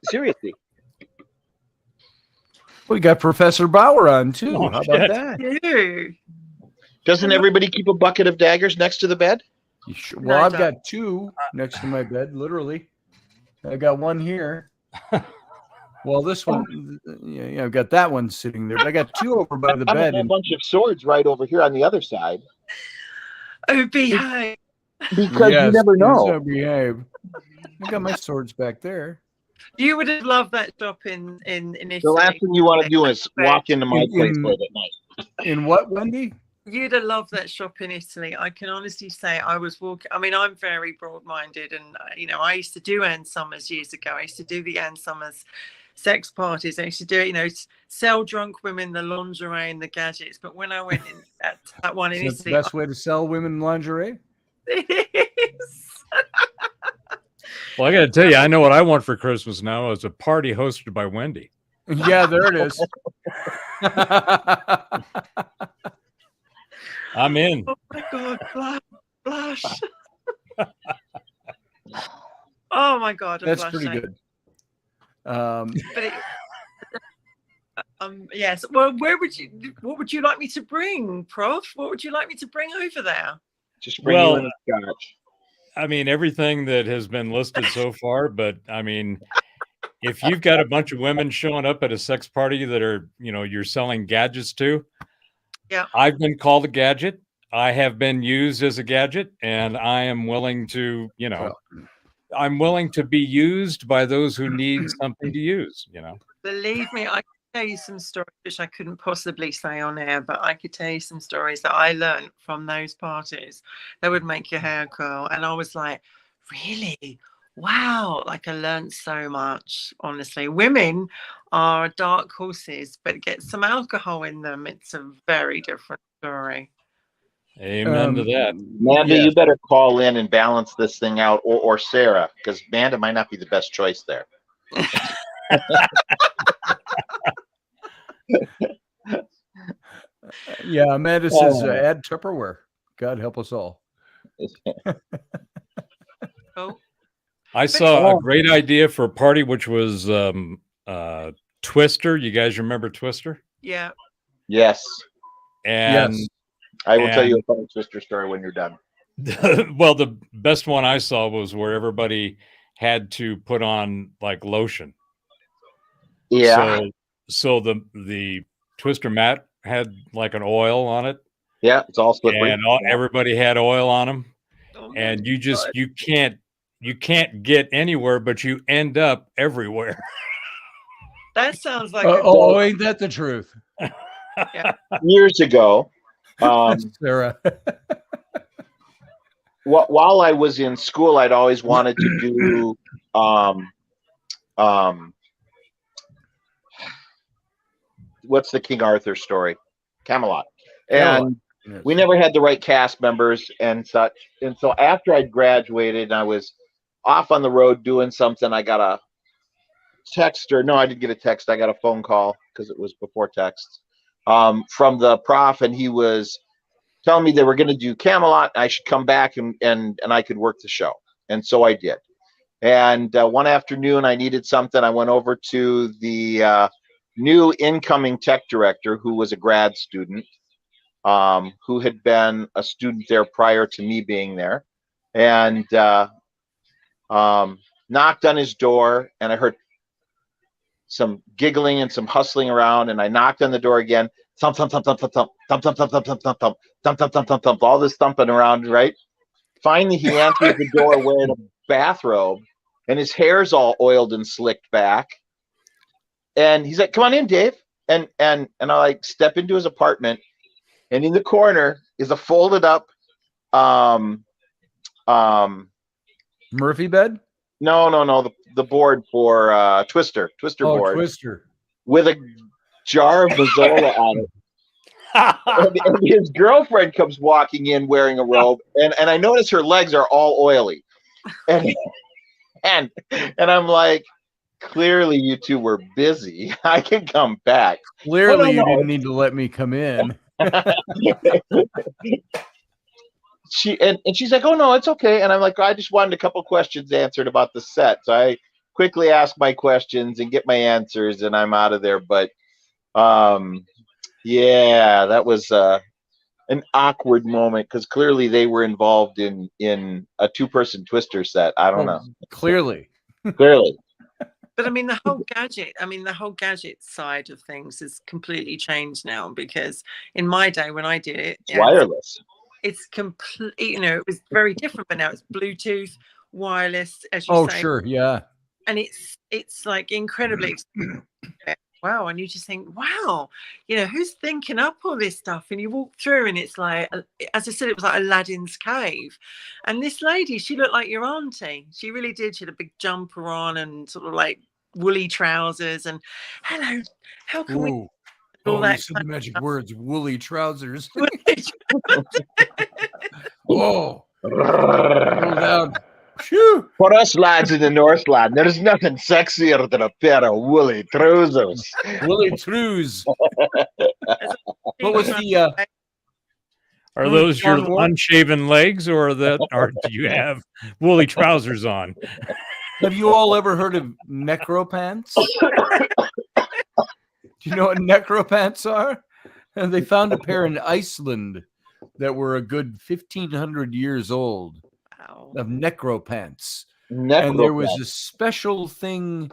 Seriously. We got Professor Bauer on too. How about that? Doesn't everybody keep a bucket of daggers next to the bed? Sure? Well, I've got 2 next to my bed, literally. I got one here. Well, this one, yeah, I've got that one sitting there, but I got 2 over by the bed. A bunch of swords right over here on the other side. Oh, behave. Because you never know. So behave. I got my swords back there. You would have loved that shop in Italy. The last thing you want to do is walk into my place late at night. In what, Wendy? You'd have loved that shop in Italy. I can honestly say I was walking. I mean, I'm very broad-minded, and I used to do Ann Summers years ago. I used to do the Ann Summers sex parties. I used to do it, sell drunk women the lingerie and the gadgets. But when I went in that one in Italy, the best way to sell women lingerie. It is. Well, I got to tell you, I know what I want for Christmas now is a party hosted by Wendy. Yeah, there it is. I'm in. Oh my God, blush. Oh my God, that's pretty good. But yes. Well, what would you like me to bring, Prof? What would you like me to bring over there? Just bring you in a scotch. I mean, everything that has been listed so far, but I mean, if you've got a bunch of women showing up at a sex party that are, you're selling gadgets to, yeah, I've been called a gadget. I have been used as a gadget, and I am willing to, I'm willing to be used by those who need something to use, Believe me, I could tell you some stories which I couldn't possibly say on air, but I could tell you some stories that I learned from those parties that would make your hair curl. And I was like, really? wow, like I learned so much, honestly. Women are dark horses, but get some alcohol in them. It's a very different story. Amen to that. Manda, yes. you better call in and balance this thing out, or Sarah, because Manda might not be the best choice there. Yeah, Amanda says, add Tupperware. God help us all. Oh, I saw a great idea for a party, which was Twister. You guys remember Twister? yeah. Yes. And Yes. I will tell you a funny Twister story when you're done. well, the best one I saw was where everybody had to put on like lotion. Yeah. So the Twister mat had like an oil on it. Yeah, it's all slippery. And everybody had oil on them. Oh, And you can't get anywhere, but you end up everywhere. that sounds like ain't that the truth? Years ago, Sarah. while I was in school, I'd always wanted to do what's the King Arthur story? Camelot. And Yes. we never had the right cast members and such. And so after I'd graduated and I was off on the road doing something, I got a text, or no, I didn't get a text. I got a phone call because it was before text from the prof, and he was telling me they were going to do Camelot. I should come back and I could work the show. And so I did. And one afternoon I needed something. I went over to the new incoming tech director, who was a grad student, who had been a student there prior to me being there, and knocked on his door, and I heard some giggling and some hustling around, and I knocked on the door again. Thump, thump, thump, thump, thump, thump, thump, thump, thump, thump, thump, thump, thump, thump, thump, thump, thump, thump, all this thumping around, right? Finally, he answers the door wearing a bathrobe, and his hair's all oiled and slicked back. And he's like, "Come on in, Dave." And I like step into his apartment, and in the corner is a folded up Murphy bed? No, the board for Twister board. Twister. With a jar of Mazola on it. And his girlfriend comes walking in wearing a robe, and I notice her legs are all oily. And I'm like, clearly you two were busy. I can come back. Clearly you didn't need to let me come in. She's like, "Oh no, it's okay." And I'm like, "I just wanted a couple questions answered about the set." So I quickly ask my questions and get my answers, and I'm out of there. But yeah, that was an awkward moment because clearly they were involved in a 2-person Twister set. I don't know. Clearly. But I mean, the whole gadget side of things has completely changed now, because in my day when I did it, it's wireless. It's complete, it was very different, but now it's Bluetooth, wireless, as you say. Oh, sure, yeah. And it's like incredibly wow. And you just think, wow, who's thinking up all this stuff? And you walk through and it's like, as I said, it was like Aladdin's cave. And this lady, she looked like your auntie. She really did. She had a big jumper on and sort of like woolly trousers. And hello, how can we? All that you said the magic words, woolly trousers. Whoa. Down. For us lads in the Northland, there's nothing sexier than a pair of woolly trousers. Woolly trews. What was the Are those your unshaven legs, or do you have woolly trousers on? Have you all ever heard of necropants? Do you know what necropants are? And they found a pair in Iceland that were a good 1,500 years old. Wow. Of necropants. And there was a special thing,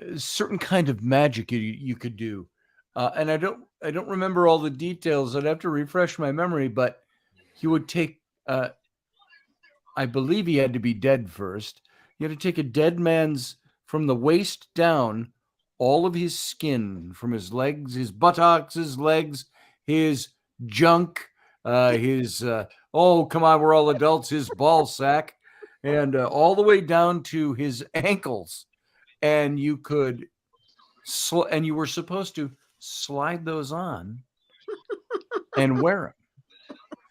a certain kind of magic you could do. And I don't remember all the details. I'd have to refresh my memory, but he would take, I believe he had to be dead first. You had to take a dead man's, from the waist down, all of his skin, from his legs, his buttocks, his legs, his junk, his, oh, come on, we're all adults, his ball sack, and all the way down to his ankles, and you could, and you were supposed to slide those on and wear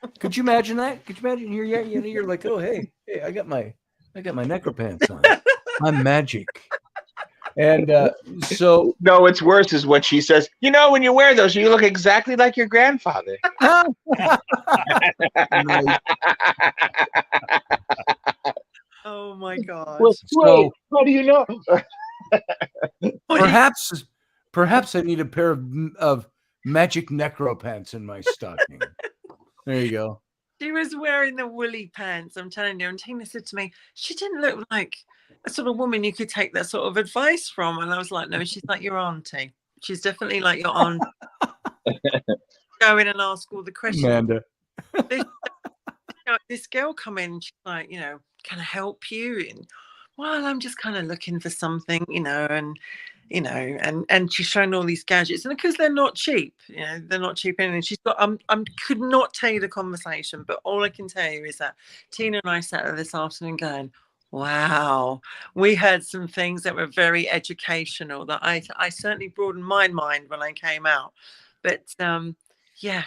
them. Could you imagine that? Could you imagine you're like, oh hey, I got my necro pants on. I'm magic. And so no, what's worse is when she says, you know, when you wear those, you look exactly like your grandfather. Oh my God. Well, So, how do you know? perhaps I need a pair of magic necro pants in my stocking. There you go. She was wearing the woolly pants, I'm telling you. And Tina said to me, she didn't look like a sort of woman you could take that sort of advice from. And I was like, no, she's like your auntie. She's definitely like your aunt. Go in and ask all the questions. Amanda. This girl come in, she's like, you know, can I help you? And well, I'm just kind of looking for something, and she's showing all these gadgets, and because they're not cheap, they're not cheap. And she's got, could not tell you the conversation, but all I can tell you is that Tina and I sat there this afternoon going, wow, we heard some things that were very educational that I certainly broadened my mind when I came out. But yeah.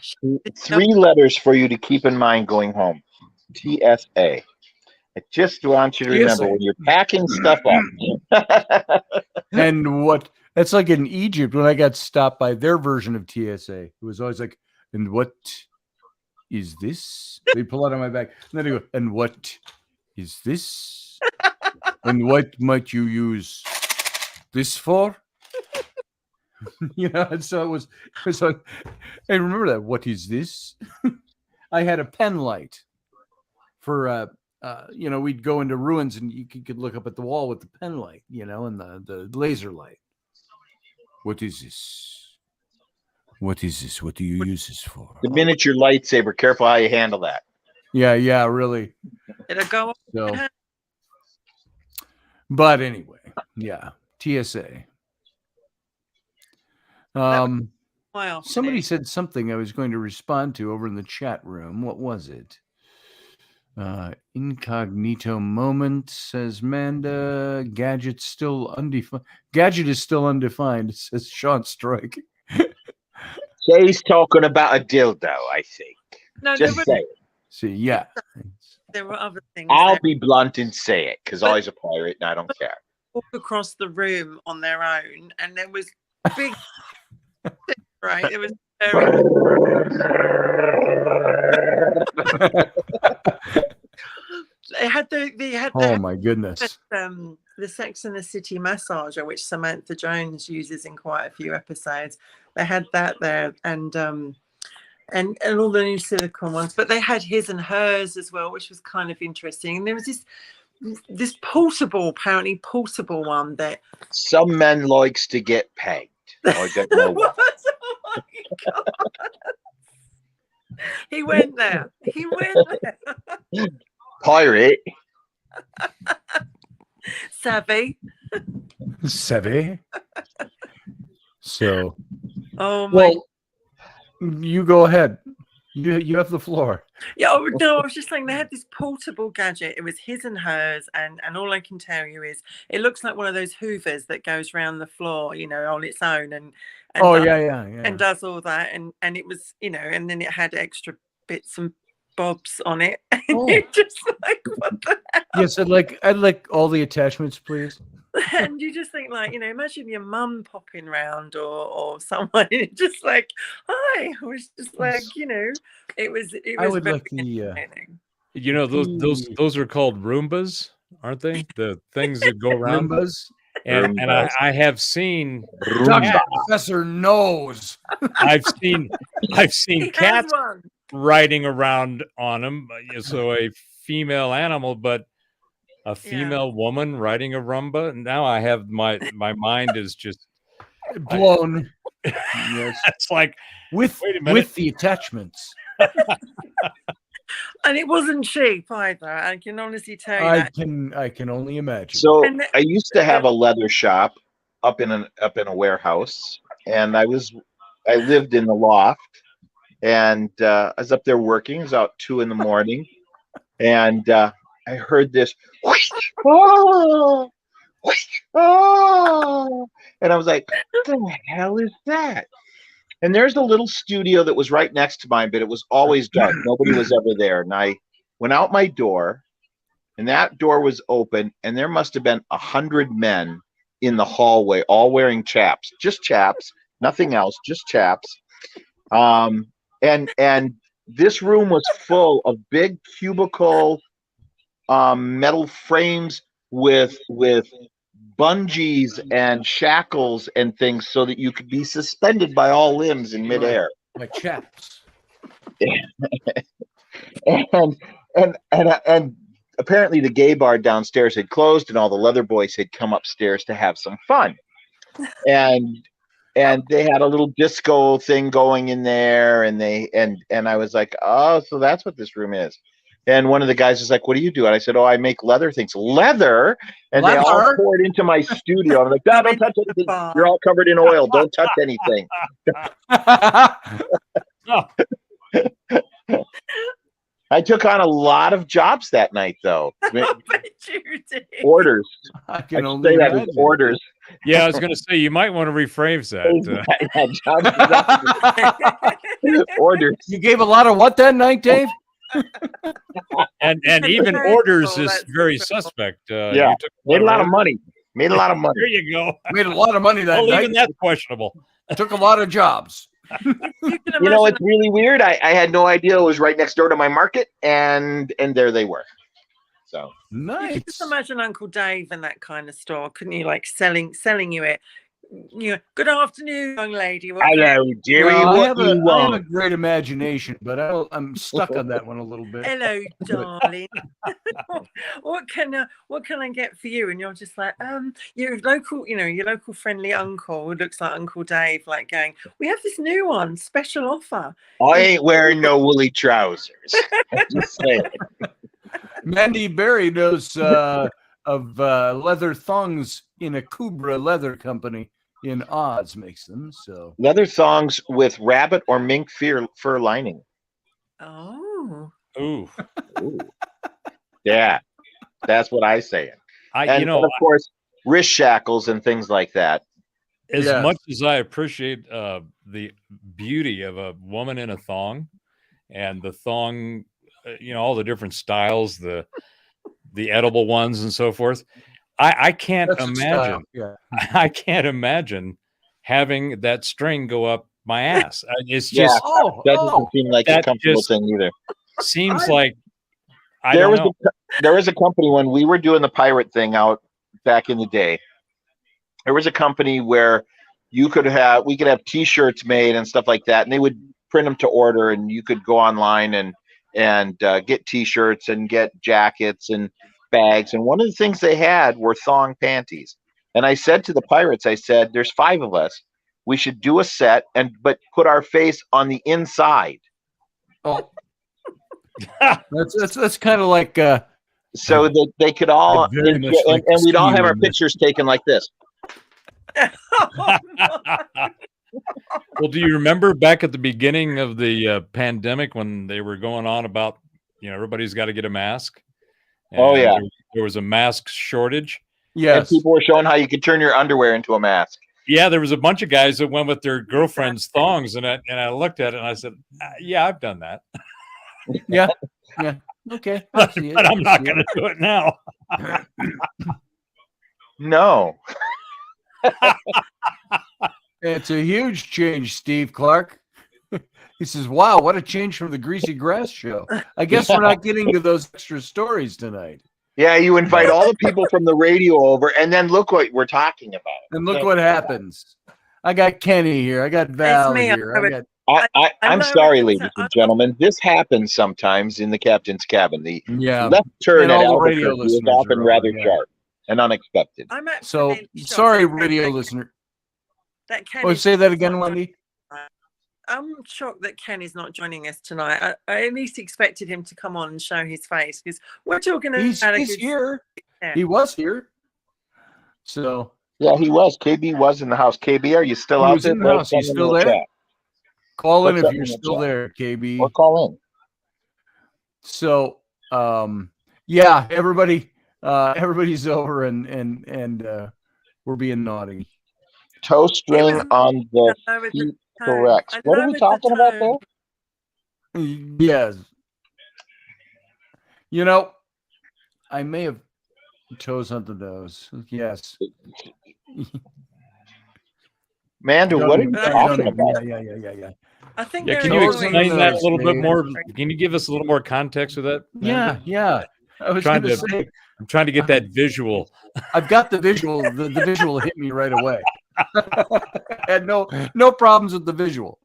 3 letters for you to keep in mind going home. TSA. I just want you to remember when you're packing stuff up. And that's like in Egypt when I got stopped by their version of TSA. It was always like, and what is this? They pull out on my back. And then they go, and what is this? And what might you use this for? And so it was like, hey, remember that? What is this? I had a pen light for we'd go into ruins and you could look up at the wall with the pen light, and the laser light. What is this? What is this? What do you use this for? The miniature lightsaber. Careful how you handle that. Yeah, really. It'll go. So, but anyway, yeah, TSA. Somebody said something I was going to respond to over in the chat room. What was it? Incognito moment, says Manda. Gadget is still undefined, says Sean Strike. Jay's talking about a dildo, I think. No, just say it. See, yeah. There were other things. I'll be blunt and say it because I was a pirate and I don't care. Walk across the room on their own, and there was big. Right, it was very. They had oh my goodness. The Sex and the City massager, which Samantha Jones uses in quite a few episodes. They had that there, and all the new silicone ones, but they had his and hers as well, which was kind of interesting. And there was this apparently portable one that some men likes to get pegged. I don't know what. Oh my God. He went there. Pirate. Savvy. So. Oh my. Well, you go ahead. You have the floor. Yeah, no, I was just saying they had this portable gadget. It was his and hers, and all I can tell you is it looks like one of those hoovers that goes around the floor, on its own, and and does all that, and it was, and then it had extra bits and bobs on it. And you're just like, what the hell? Yes, I'd like all the attachments, please. And you just think, like, imagine your mum popping round or someone, and just like, hi. I was just like, it was. I would very like the. Those are called Roombas, aren't they? The things that go around. Roombas. And I have seen. Professor knows. I've seen cats riding around on them. So a female animal, but a female woman riding a Roomba. Now I have my mind is just blown. Yes. It's like with the attachments. And it wasn't cheap either. I can honestly tell you. I can only imagine. So I used to have a leather shop up in a warehouse, and I lived in the loft, and I was up there working. It was about 2 a.m, and I heard this, oh, oh, and I was like, what the hell is that? And there's a little studio that was right next to mine, but it was always dark. Nobody was ever there. And I went out my door, and that door was open, and there must have been 100 men in the hallway, all wearing chaps, just chaps, nothing else, just chaps. And this room was full of big cubicle metal frames with bungees and shackles and things so that you could be suspended by all limbs in midair. Like chaps. and apparently the gay bar downstairs had closed and all the leather boys had come upstairs to have some fun. And they had a little disco thing going in there, and I was like, oh, so that's what this room is. And one of the guys was like, what do you do? And I said, oh, I make leather things. Leather? And leather? They all poured into my studio. I'm like, no, don't touch anything. You're all covered in oil. Don't touch anything. I took on a lot of jobs that night, though. I bet you did. Orders. I can I'd only say that imagine. as orders. Yeah, I was going to say, you might want to rephrase that. Orders. You gave a lot of what that night, Dave? And even orders is very suspect. Yeah, you took made a lot of money. Made a lot of money. There you go. Made a lot of money that Well, night. even that's questionable. Took a lot of jobs. You know, it's really weird. I had no idea it was right next door to my market, and there they were. So you nice. could just imagine Uncle Dave in that kind of store, couldn't you? Like selling you it. You know, good afternoon, young lady. hello, dearie. Well, I What have do you a want? great imagination, but I'm stuck on that one a little bit. Hello, darling. what can I get for you? And you're just like, your local friendly uncle who looks like Uncle Dave, like going, we have this new one, special offer. I ain't wearing no woolly trousers. Just saying. Mandy Berry knows of leather thongs in a Kubra leather company in Oz makes them. So Leather thongs with rabbit or mink fur lining. Oh. Ooh. Ooh. Yeah, that's what I say. And of course, wrist shackles and things like that. As Yes. much as I appreciate the beauty of a woman in a thong, and the thong, all the different styles, the edible ones and so forth, I can't that's the style. imagine. Yeah. I can't imagine having that string go up my ass. It's just That doesn't seem like a comfortable thing either. seems like There was a company when we were doing the pirate thing out back in the day. There was a company where we could have T-shirts made and stuff like that, and they would print them to order, and you could go online and get T-shirts and get jackets and bags. And one of the things they had were thong panties. And I said to the pirates, I said, "There's 5 of us. We should do a set but put our face on the inside." Oh, that's kind of like so that they could all and we'd all have our pictures taken like this. Well, do you remember back at the beginning of the pandemic when they were going on about, everybody's got to get a mask? Oh, yeah. There was a mask shortage. yes. And people were showing how you could turn your underwear into a mask. Yeah, there was a bunch of guys that went with their girlfriend's thongs, and I looked at it and I said, yeah, I've done that. Yeah. Okay. I But, see it. I'm I not see going to do it now. No. It's a huge change, Steve Clark. He says, wow, what a change from the Greasy Grass show. I guess we're not getting to those extra stories tonight. Yeah, you invite all the people from the radio over, and then look what we're talking about. And look what happens. I got Kenny here. I got Val me. here. I'm sorry, ladies and gentlemen. This happens sometimes in the captain's cabin. The left turn And at all the radio Albuquerque is listeners often are rather over, yeah. sharp and unexpected. I'm So absolutely shocked sorry, that radio Ken- listener. That Ken Oh, is say that not again, joining- Wendy. I'm shocked that Ken is not joining us tonight. I at least expected him to come on and show his face, because we're talking about He's here. Yeah. He was here. So Yeah, he was. KB was in the house. KB, are you still he out was there? in the house. He's Chat. still there. Call in What's if up you're in the still chat? there, KB. Or call in. So Yeah, everybody's over and we're being naughty. Toe string on the feet correct. What are we talking about there? Yes. You know, I may have toes on the nose. Yes. Amanda, what are you talking about? Yeah. I think. Yeah, can you explain that a little bit more? Can you give us a little more context with that? Amanda? Yeah. I was I'm trying to get that visual. I've got the visual. The visual hit me right away. Had no problems with the visual.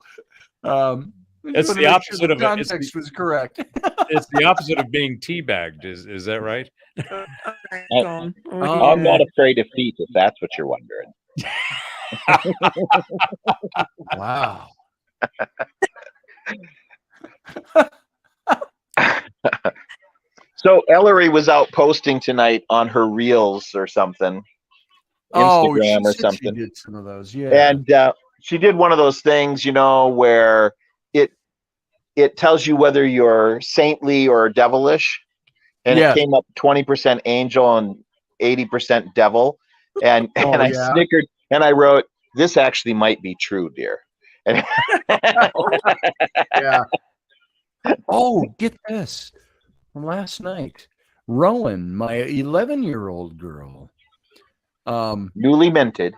It's the opposite of context was correct. It's the opposite of being teabagged. Is that right? I'm not afraid of feet, if that's what you're wondering. Wow. So Ellery was out posting tonight on her reels or something, Instagram or something. She did some of those, yeah. And she did one of those things, where it tells you whether you're saintly or devilish, and it came up 20% angel and 80% devil, and I snickered and I wrote, "This actually might be true, dear." And yeah. Oh, get this. Last night, Rowan, my 11-year-old girl, newly minted.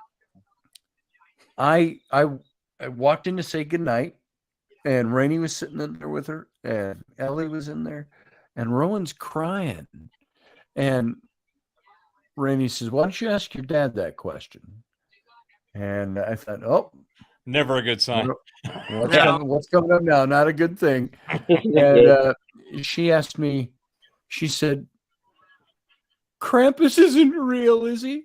I walked in to say goodnight, and Rainey was sitting in there with her, and Ellie was in there, and Rowan's crying. And Rainey says, "Why don't you ask your dad that question?" And I thought, oh, never a good sign. What's coming up now? Not a good thing. And she asked me, she said, "Krampus isn't real, is he?"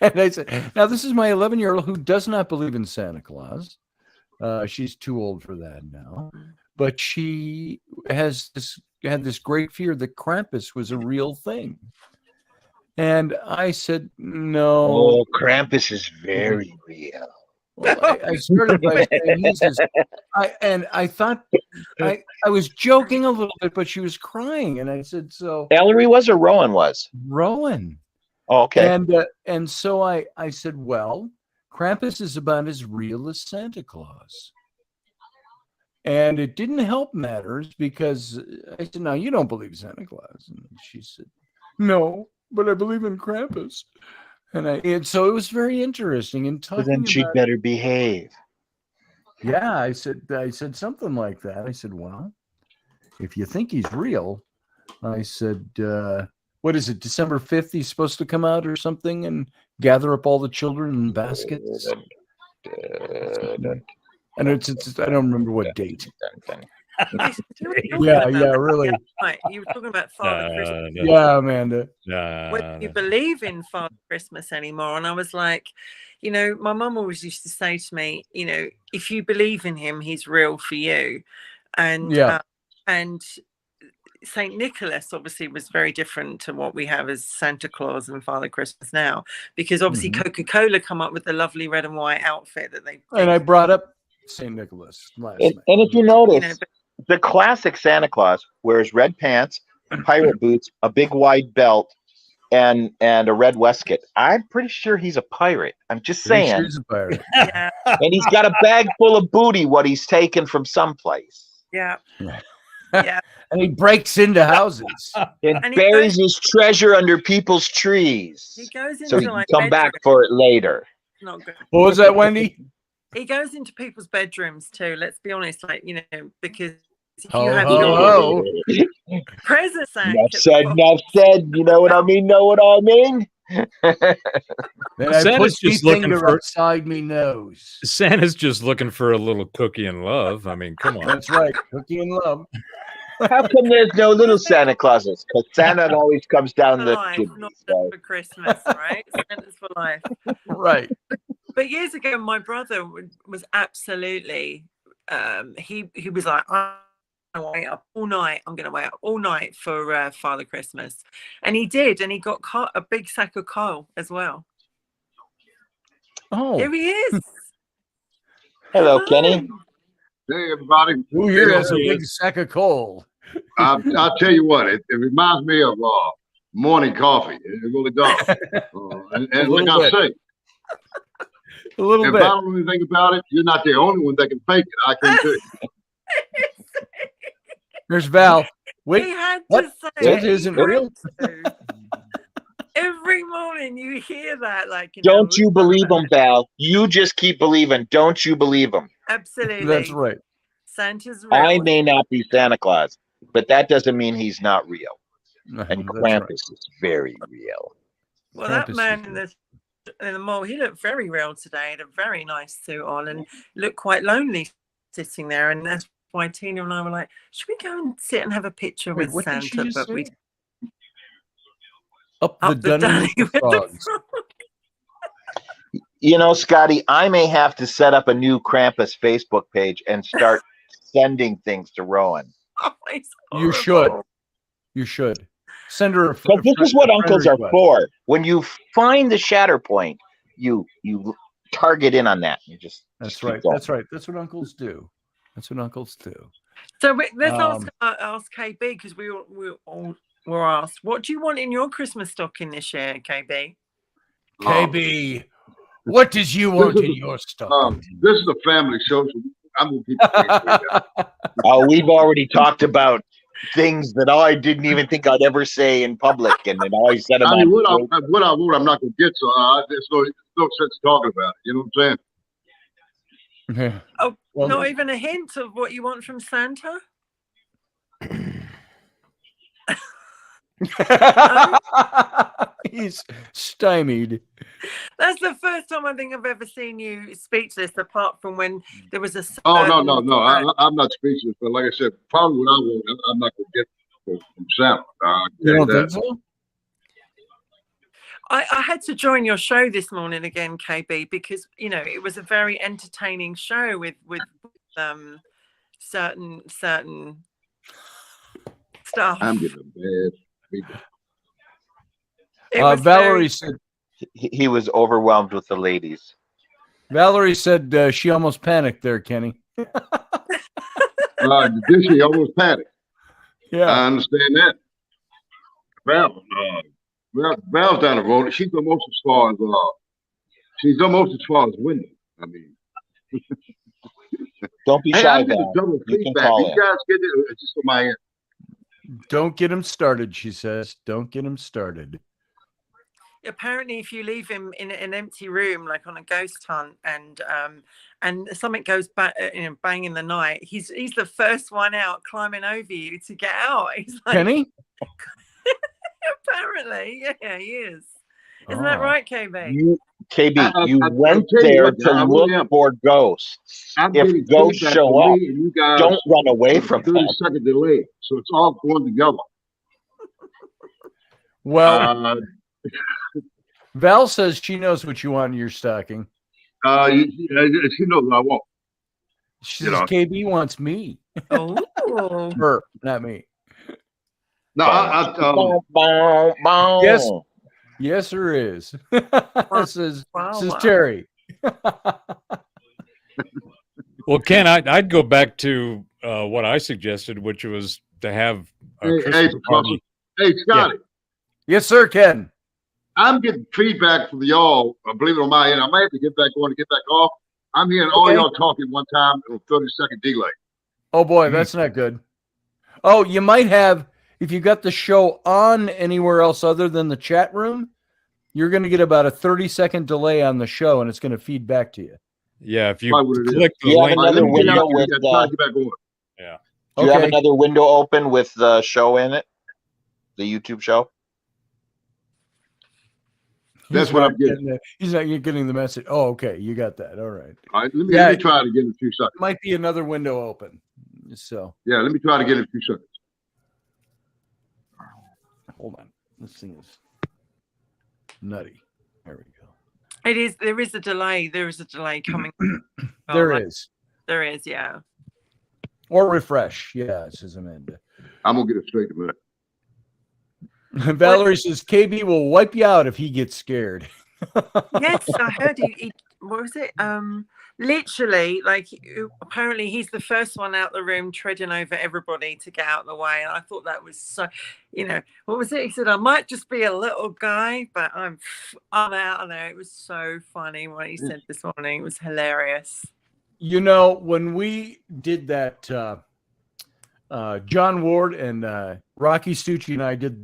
And I said, now this is my 11-year-old who does not believe in Santa Claus. She's too old for that now. But she had this great fear that Krampus was a real thing. And I said, no. Oh, Krampus is very real. Well, I started by saying, I thought I was joking a little bit, but she was crying, and I said, "So Ellery was or Rowan was?" Rowan. Oh, okay. And so I said, "Well, Krampus is about as real as Santa Claus." And it didn't help matters because I said, "Now you don't believe Santa Claus," and she said, "No, but I believe in Krampus." And so it was very interesting in talking. Then she'd better behave. Yeah, I said something like that. I said, "Well, if you think he's real," I said, "What is it? December 5th? He's supposed to come out or something and gather up all the children in baskets." And it's I don't remember what date. Yeah, really. Right, you were talking about Father Christmas. Yeah, Amanda. Whether you believe in Father Christmas anymore, and I was like, my mum always used to say to me, if you believe in him, he's real for you, and Saint Nicholas obviously was very different to what we have as Santa Claus and Father Christmas now, because obviously Coca-Cola come up with the lovely red and white outfit that they. And I brought up Saint Nicholas last night. And if you notice, the classic Santa Claus wears red pants, pirate boots, a big wide belt, and a red waistcoat. I'm pretty sure he's a pirate. I'm just saying. Sure he's a pirate. Yeah. And he's got a bag full of booty, what he's taken from someplace. Yeah. Yeah. And he breaks into houses. And buries his treasure under people's trees. He goes into so he can come back for it later. Not good. What was that, Wendy? He goes into people's bedrooms too. Let's be honest, because if you have your presents, enough said. You know what I mean? Know what I mean? Santa's just looking for outside me nose. Santa's just looking for a little cookie and love. I mean, come on. That's right, cookie and love. How come there's no little Santa Clauses? Because Santa always comes down the chimney. Not just for Christmas, right? Santa's for life. Right. But years ago, my brother was absolutely. He was like, I'm going to wait up all night. I'm going to wait up all night for Father Christmas, and he did, and he got a big sack of coal as well. Oh, here he is. Hello, Kenny. Hey, everybody. Who here has a big sack of coal? I'll tell you what, it reminds me of morning coffee. It really does. And like I say, a little if bit. I don't know anything about it, you're not the only one that can fake it. I can too. There's Val. Wait, He had what? to say That it. isn't He had real? to. Every morning you hear that, like, Don't you believe him, Val? You just keep believing. Don't you believe him? Absolutely. That's right. Santa's real. I may not be Santa Claus, but that doesn't mean he's not real. And That's Krampus right. is very real. Well, that Krampus man is in the mall, he looked very real today. Had a very nice suit on and looked quite lonely sitting there. And that's why Tina and I were like, should we go and sit and have a picture Wait, with what did she Santa? just But say? we Up the dunny with the frogs. You know, Scotty, I may have to set up a new Krampus Facebook page and start sending things to Rowan. Oh, it's You horrible. should. You should. Send her a Because this is what friend uncles are request. for. When you find the shatter point, you target in on that. You just That's keep right. going. That's right. That's what uncles do. That's what uncles do. So let's Um, ask KB, because we all were asked, what do you want in your Christmas stocking this year, KB? KB, what does you want in your stocking? This is a family show, so I'm gonna keep it. Oh, we've already talked about things that I didn't even think I'd ever say in public, and then I said them I mean, on what I Facebook. want, I'm not gonna get. So there's no sense talking about it. You know what I'm saying? Yeah. Oh, Well, not even a hint of what you want from Santa? He's stymied. That's the first time I think I've ever seen you speechless, apart from when there was a. Oh certain- no! I'm not speechless, but like I said, probably what I want, I'm not gonna get from Sam. You don't think so? I had to join your show this morning again, KB, because it was a very entertaining show with certain stuff. I'm getting bad. It was Valerie said. He was overwhelmed with the ladies. Valerie said she almost panicked there, Kenny. This year almost panicked. Yeah. I understand that. Val's down the road. She's almost as far as winning. I mean, don't be hey, shy, I'm getting Val. double You can feedback. call You in. guys get it? It's just on my end. Don't get him started, she says. Don't get him started. Apparently, if you leave him in an empty room, like on a ghost hunt, and something goes back, bang in the night, he's the first one out, climbing over you to get out. He's like, Kenny? Apparently, yeah, he is. Isn't that right, KB? You went there to look for ghosts. If ghosts show up, don't run away from them. 30-second delay, so it's all going together. Well, Val says she knows what you want in your stocking. She knows what I want. She says KB wants me. Oh, her, not me. No, Yes, there is. says wow. Terry. Well, Ken, I'd go back to what I suggested, which was to have a Christmas party. Hey, Scotty. Yeah. Yes, sir, Ken. I'm getting feedback from y'all. Believe it on my end. I might have to get back on and get back off. I'm hearing all y'all talking one time with a 30-second delay. Oh, boy, that's not good. Oh, you might have, if you got the show on anywhere else other than the chat room, you're going to get about a 30-second delay on the show, and it's going to feed back to you. Yeah, if you Do click the you have link. another window with Yeah. Do you have another window open with the show in it? The YouTube show? That's what I'm getting. He's not getting the message. Oh, okay. You got that. All right. All right, let me try it again in 2 seconds. Might be another window open. So yeah, let me try it again in 2 seconds. Hold on. This thing is nutty. There we go. It is. There is a delay. There is a delay coming. There is. There is. Yeah. Or refresh. Yeah, says Amanda. I'm gonna get it straight in a minute. Valerie says KB will wipe you out if he gets scared. Yes, I heard he what was it? literally, like, apparently he's the first one out the room, treading over everybody to get out of the way. And I thought that was so, what was it? He said, I might just be a little guy, but I'm out of there. It was so funny what he said this morning. It was hilarious. When we did that, John Ward and Rocky Stucci and I did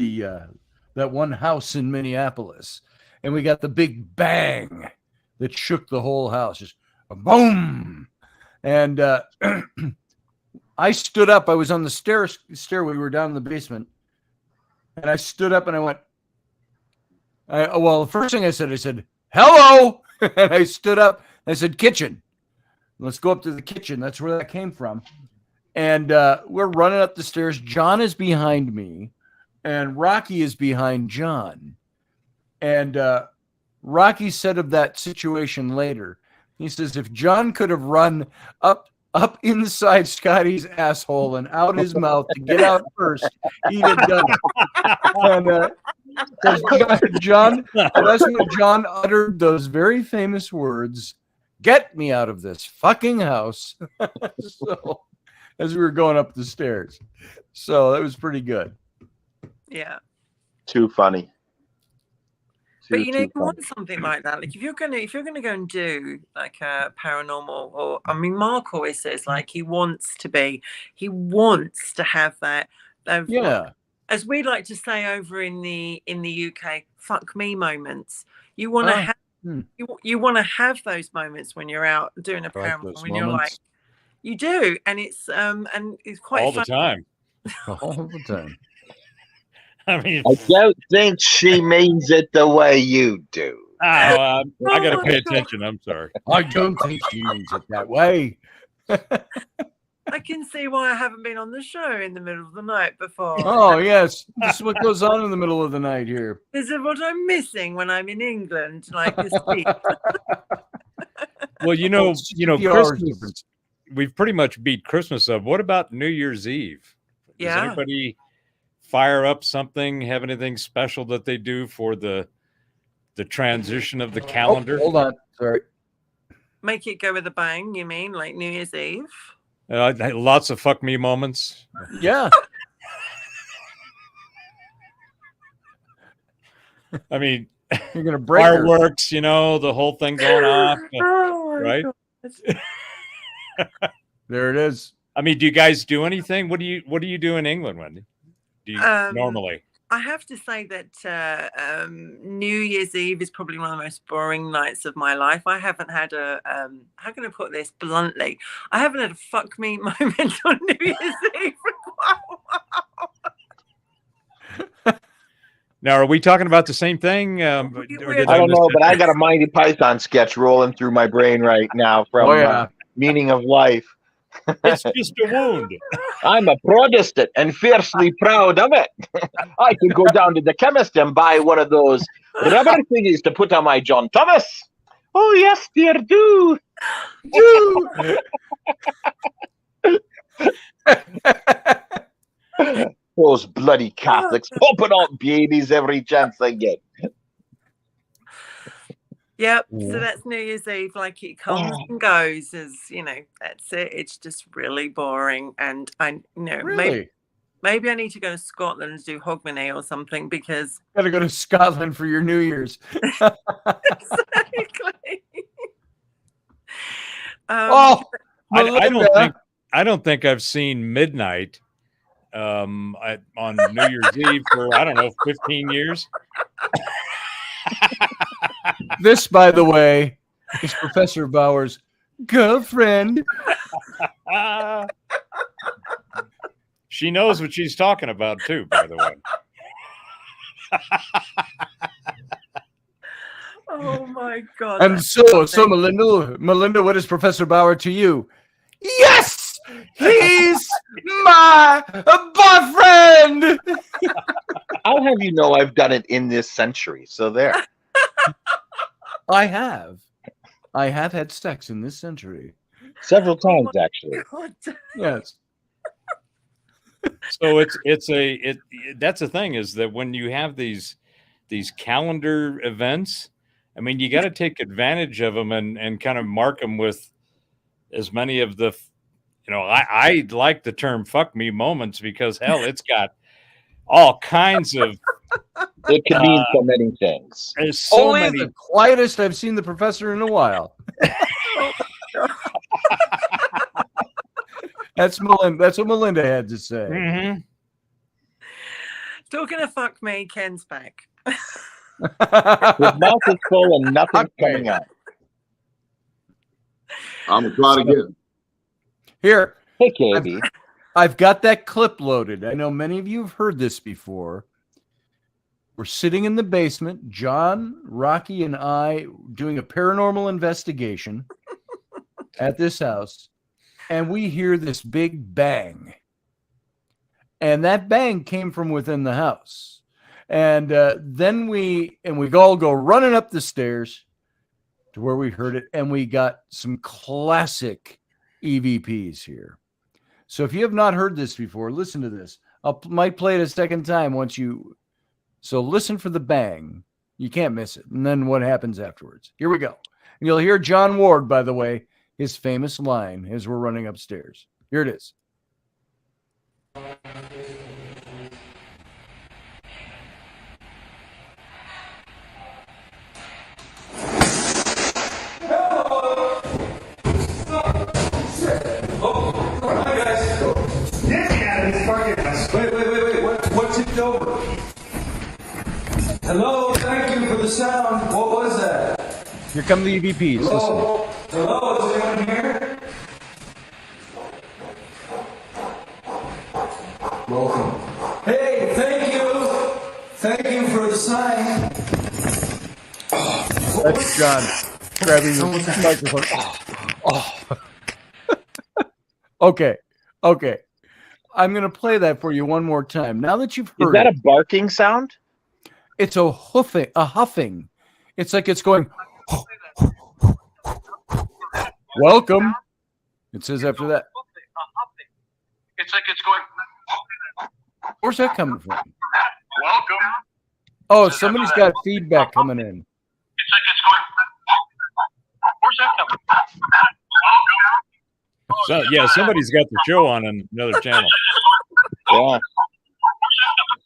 that one house in Minneapolis, and we got the big bang that shook the whole house, just a boom. And I stood up. I was on the stairway. We were down in the basement, and I stood up and I went. The first thing I said, "Hello," and I stood up. And I said, "Kitchen. Let's go up to the kitchen." That's where that came from. And we're running up the stairs. John is behind me, and Rocky is behind John. And Rocky said of that situation later, he says, if John could have run up inside Scotty's asshole and out his mouth to get out first, he'd have done it. And John, that's when John uttered those very famous words, "Get me out of this fucking house." So, as we were going up the stairs. So that was pretty good. Yeah. Too funny. But you want something like that. Like if you're gonna go and do like a paranormal, or Mark always says like he wants to have that. As we like to say over in the UK, fuck me moments. You want to have you want to have those moments when you're out doing a paranormal, when you're like, you do, and it's quite all fun. the time. All the time. I don't think she means it the way you do. I got to pay attention. I'm sorry. I don't think she means it that way. I can see why I haven't been on the show in the middle of the night before. Oh, yes. This is what goes on in the middle of the night here. This is what I'm missing when I'm in England, like this week. Well, Christmas, we've pretty much beat Christmas up. What about New Year's Eve? Does anybody fire up something, have anything special that they do for the transition of the calendar? Hold on. Sorry. Make it go with a bang, you mean, like New Year's Eve? Lots of fuck me moments. Yeah. I mean, you're going to break fireworks, the whole thing going off. Right? There it is. I mean, do you guys do anything? What do you do in England, Wendy? Do you normally? I have to say that New Year's Eve is probably one of the most boring nights of my life. I haven't had how can I put this bluntly? I haven't had a fuck me moment on New Year's Eve for quite a while. Now, are we talking about the same thing? I don't know, but I got a Mighty Python sketch rolling through my brain right now from Meaning of Life. It's just a wound. I'm a Protestant and fiercely proud of it. I could go down to the chemist and buy one of those rubber thingies to put on my John Thomas. Oh, yes, dear, do. Those bloody Catholics popping out babies every chance they get. Yep. So that's New Year's Eve. Like it comes and goes, as that's it. It's just really boring. And really? maybe I need to go to Scotland and do Hogmanay or something, because got to go to Scotland for your New Year's. Exactly. I don't think I've seen midnight on New Year's Eve for 15 years. This, by the way, is Professor Bauer's girlfriend. She knows what she's talking about too, by the way. Oh my God. And so Melinda, what is Professor Bauer to you? Yes, he's my boyfriend. I'll have you know I've done it in this century. So there. I have had sex in this century. Several times, actually. Yes. So that's the thing, is that when you have these calendar events, I mean, you got to take advantage of them and kind of mark them with as many of the, I like the term "fuck me" moments because hell, it's got all kinds of. It can mean so many things. There's so Only many. the quietest I've seen the professor in a while. That's Melinda. That's what Melinda had to say. Mm-hmm. Talking of fuck me, Ken's back. His mouth is full and nothing's coming out. I'm gonna try it again. Here, Hey, KB. I've got that clip loaded. I know many of you have heard this before. We're sitting in the basement, John, Rocky, and I doing a paranormal investigation at this house, and we hear this big bang. And that bang came from within the house. And then we all go running up the stairs to where we heard it, and we got some classic EVPs here. So if you have not heard this before, listen to this. Might play it a second time once you... So listen for the bang. You can't miss it. And then what happens afterwards. Here we go. And you'll hear John Ward, by the way, his famous line as we're running upstairs. Here it is. Wait. What tipped over? Hello, thank you for the sound. What was that? Here come the EVPs. Hello? Listen. Hello, is anyone here? Welcome. Hey, thank you. Thank you for the sign. That's John grabbing the microphone. Okay. I'm going to play that for you one more time. Now that you've heard Is that it, a barking sound? it's a huffing. It's like it's going, welcome. It says after that. It's like it's going, Where's that coming from? welcome. Oh, somebody's got feedback coming in. It's like it's going, where's that coming from? So yeah, somebody's got the show on another channel. Yeah.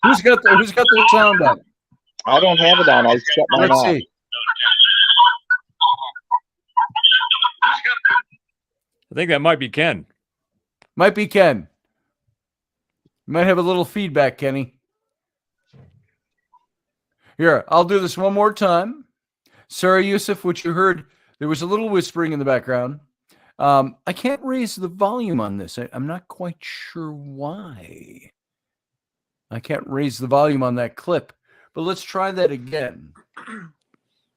Who's got the sound on? I don't have it on. I shut mine Let's off. see. I think that might be Ken. Might be Ken. You might have a little feedback, Kenny. Here, I'll do this one more time. Sarah Yusuf, which you heard, there was a little whispering in the background. I can't raise the volume on this. I'm not quite sure why. I can't raise the volume on that clip, but let's try that again.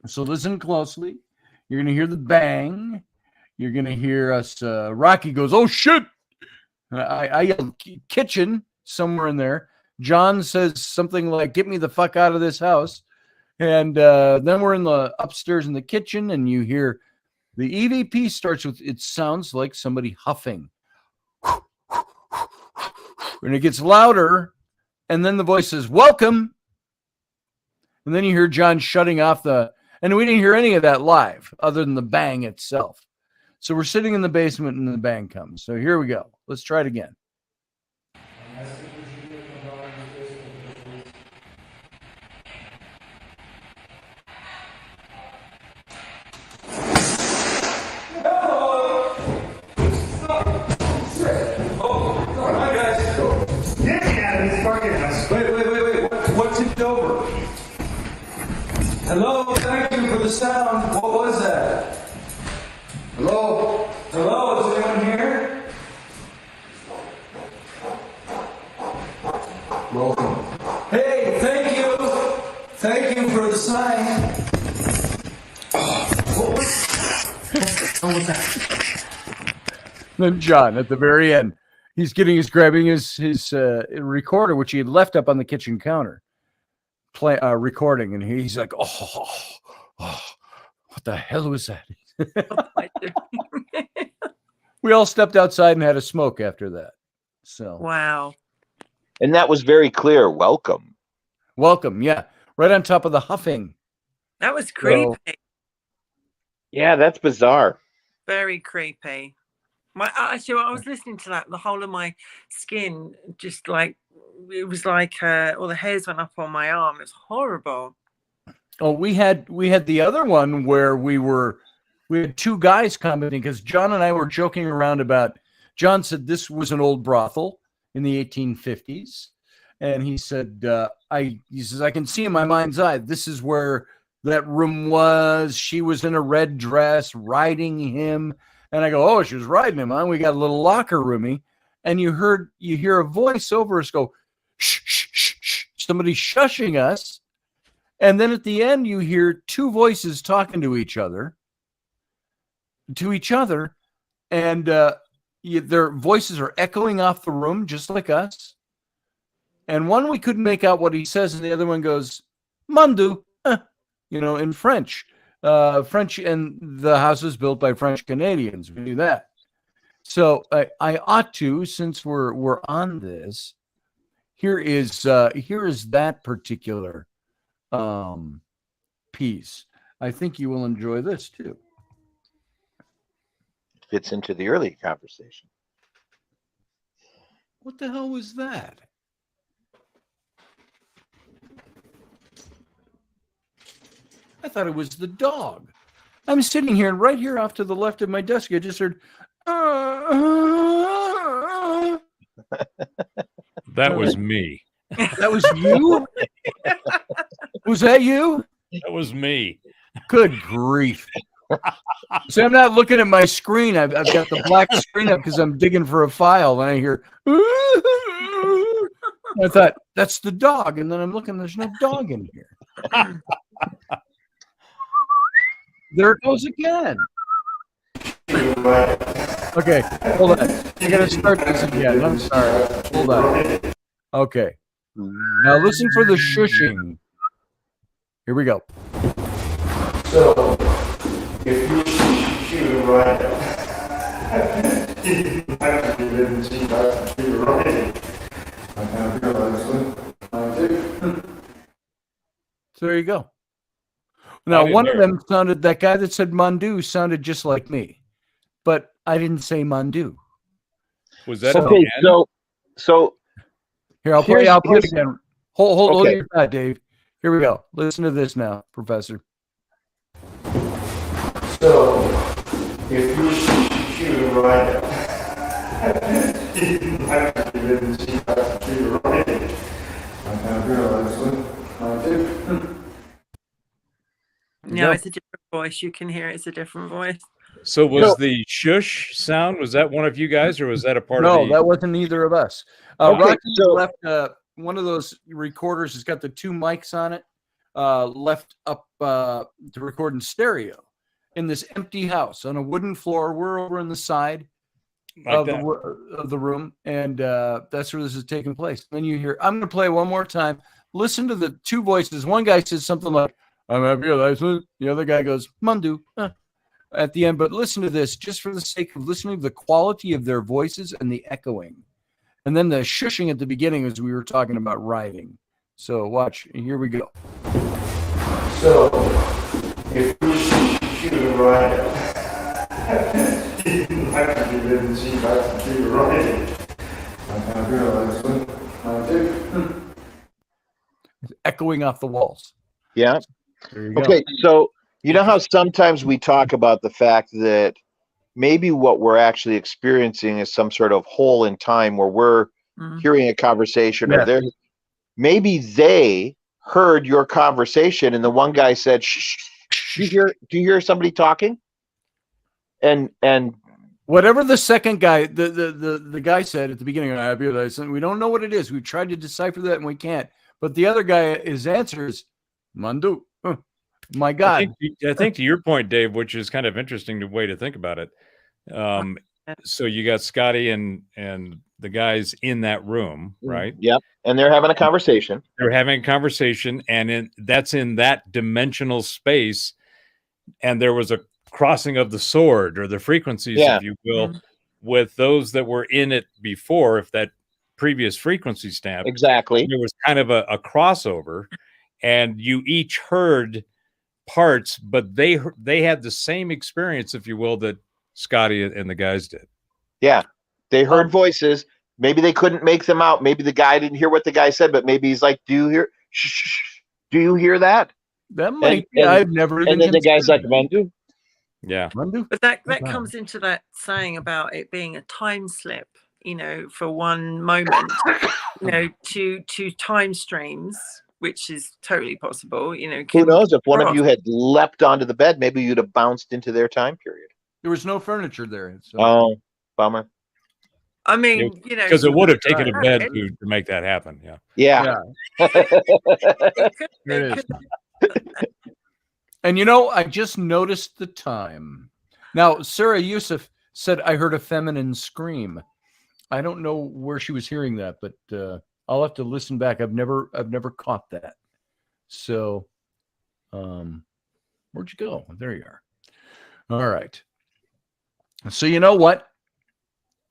So listen closely. You're going to hear the bang. You're going to hear us. Rocky goes, "Oh, shit." I yell, "Kitchen," somewhere in there. John says something like, "Get me the fuck out of this house." And then we're in the upstairs in the kitchen, and you hear the EVP starts with, it sounds like somebody huffing. And it gets louder, and then the voice says, "Welcome." And then you hear John shutting off and we didn't hear any of that live other than the bang itself. So we're sitting in the basement and the bang comes. So here we go. Let's try it again. Wait. What tipped over? Hello, thank you for the sound. What was that? Hello? Hello, is anyone here? Welcome. Hey, thank you. Thank you for the sign. What was that? Then John at the very end, he's grabbing his recorder, which he had left up on the kitchen counter, recording, and he's like, oh, what the hell was that? We all stepped outside and had a smoke after that. So Wow. And that was very clear. Welcome. Yeah, right on top of the huffing. That was creepy. Yeah, that's bizarre. Very creepy. Actually, I was listening to that. The whole of my skin just like it was like all the hairs went up on my arm. It's horrible. Oh, we had the other one where we had two guys commenting because John and I were joking around about. John said this was an old brothel in the 1850s, and he said, he says I can see in my mind's eye this is where that room was. She was in a red dress riding him, and I go, oh, she was riding him, huh? We got a little locker roomy, and you hear a voice over us go, shh, shh, shh, shh. Somebody shushing us. And then at the end, you hear two voices talking to each other, and their voices are echoing off the room, just like us. And one, we couldn't make out what he says, and the other one goes, Mandu, in French. French, and the house was built by French Canadians. We knew that. So I ought to, since we're on this, here is that particular piece. I think you will enjoy this too. Fits into the early conversation. What the hell was that? I thought it was the dog. I'm sitting here, and right here off to the left of my desk, I just heard. That was me. That was you? Was that you? That was me. Good grief. So I'm not looking at my screen. I've got the black screen up because I'm digging for a file, and I hear. I thought, that's the dog. And then I'm looking, there's no dog in here. There it goes again. Okay, hold on. I gotta start this again. I'm sorry. Hold on. Okay. Now listen for the shushing. Here we go. So, if you shoot right, actually didn't see that to the right. I kind of realized it. So there you go. Now, one of them sounded, that guy that said Mandu sounded just like me, but I didn't say Mandu. Was that okay? So here, I'll play it again. Hold your thought, Dave. Here we go. Listen to this now, Professor. So, if you shoot right, actually didn't see that to the right. I kind of realized it. No, it's a different voice. You can hear it's a different voice. So was the shush sound, was that one of you guys, or was that a part of the... No, that wasn't either of us. Rocky left one of those recorders has got the two mics on it, left up to record in stereo in this empty house on a wooden floor. We're over on the side of the room, and that's where this is taking place. Then you hear, I'm going to play one more time. Listen to the two voices. One guy says something like, I'm happy. The other guy goes, Mandu, at the end. But listen to this, just for the sake of listening to the quality of their voices and the echoing. And then the shushing at the beginning as we were talking about writing. So watch. Here we go. So, if you shoot right, actually didn't see that to the right. I kind of realized it. It's echoing off the walls. Yeah. Okay, so you know how sometimes we talk about the fact that maybe what we're actually experiencing is some sort of hole in time where we're hearing a conversation, or maybe they heard your conversation, and the one guy said, shh, do you hear somebody talking? And whatever the second guy, the guy said at the beginning, we don't know what it is. We've tried to decipher that and we can't. But the other guy, his answer is Mandu. My God. I think to your point, Dave, which is kind of interesting the way to think about it. So you got Scotty and the guys in that room, right? Yep. And they're having a conversation. And that's in that dimensional space. And there was a crossing of the sword, or the frequencies, if you will, with those that were in it before, if that previous frequency stamp. Exactly. There was kind of a crossover, and you each heard parts, but they had the same experience, if you will, that Scotty and the guys did. Yeah, they heard voices. Maybe they couldn't make them out. Maybe the guy didn't hear what the guy said, but maybe he's like, "Do you hear? Shh, do you hear that?" That might be. I've never even. And then the guy's like, "Mandu." Yeah. Mandu? But that comes into that saying about it being a time slip, for one moment, to time streams, which is totally possible. Who knows? If one of you had leapt onto the bed, maybe you'd have bounced into their time period. There was no furniture there. So. Oh, bummer. I mean, because it would have taken a bed to make that happen. Yeah. Yeah. And I just noticed the time. Now, Sarah Yusuf said, "I heard a feminine scream." I don't know where she was hearing that, but I'll have to listen back. I've never caught that. So, where'd you go? There you are. All right. So you know what?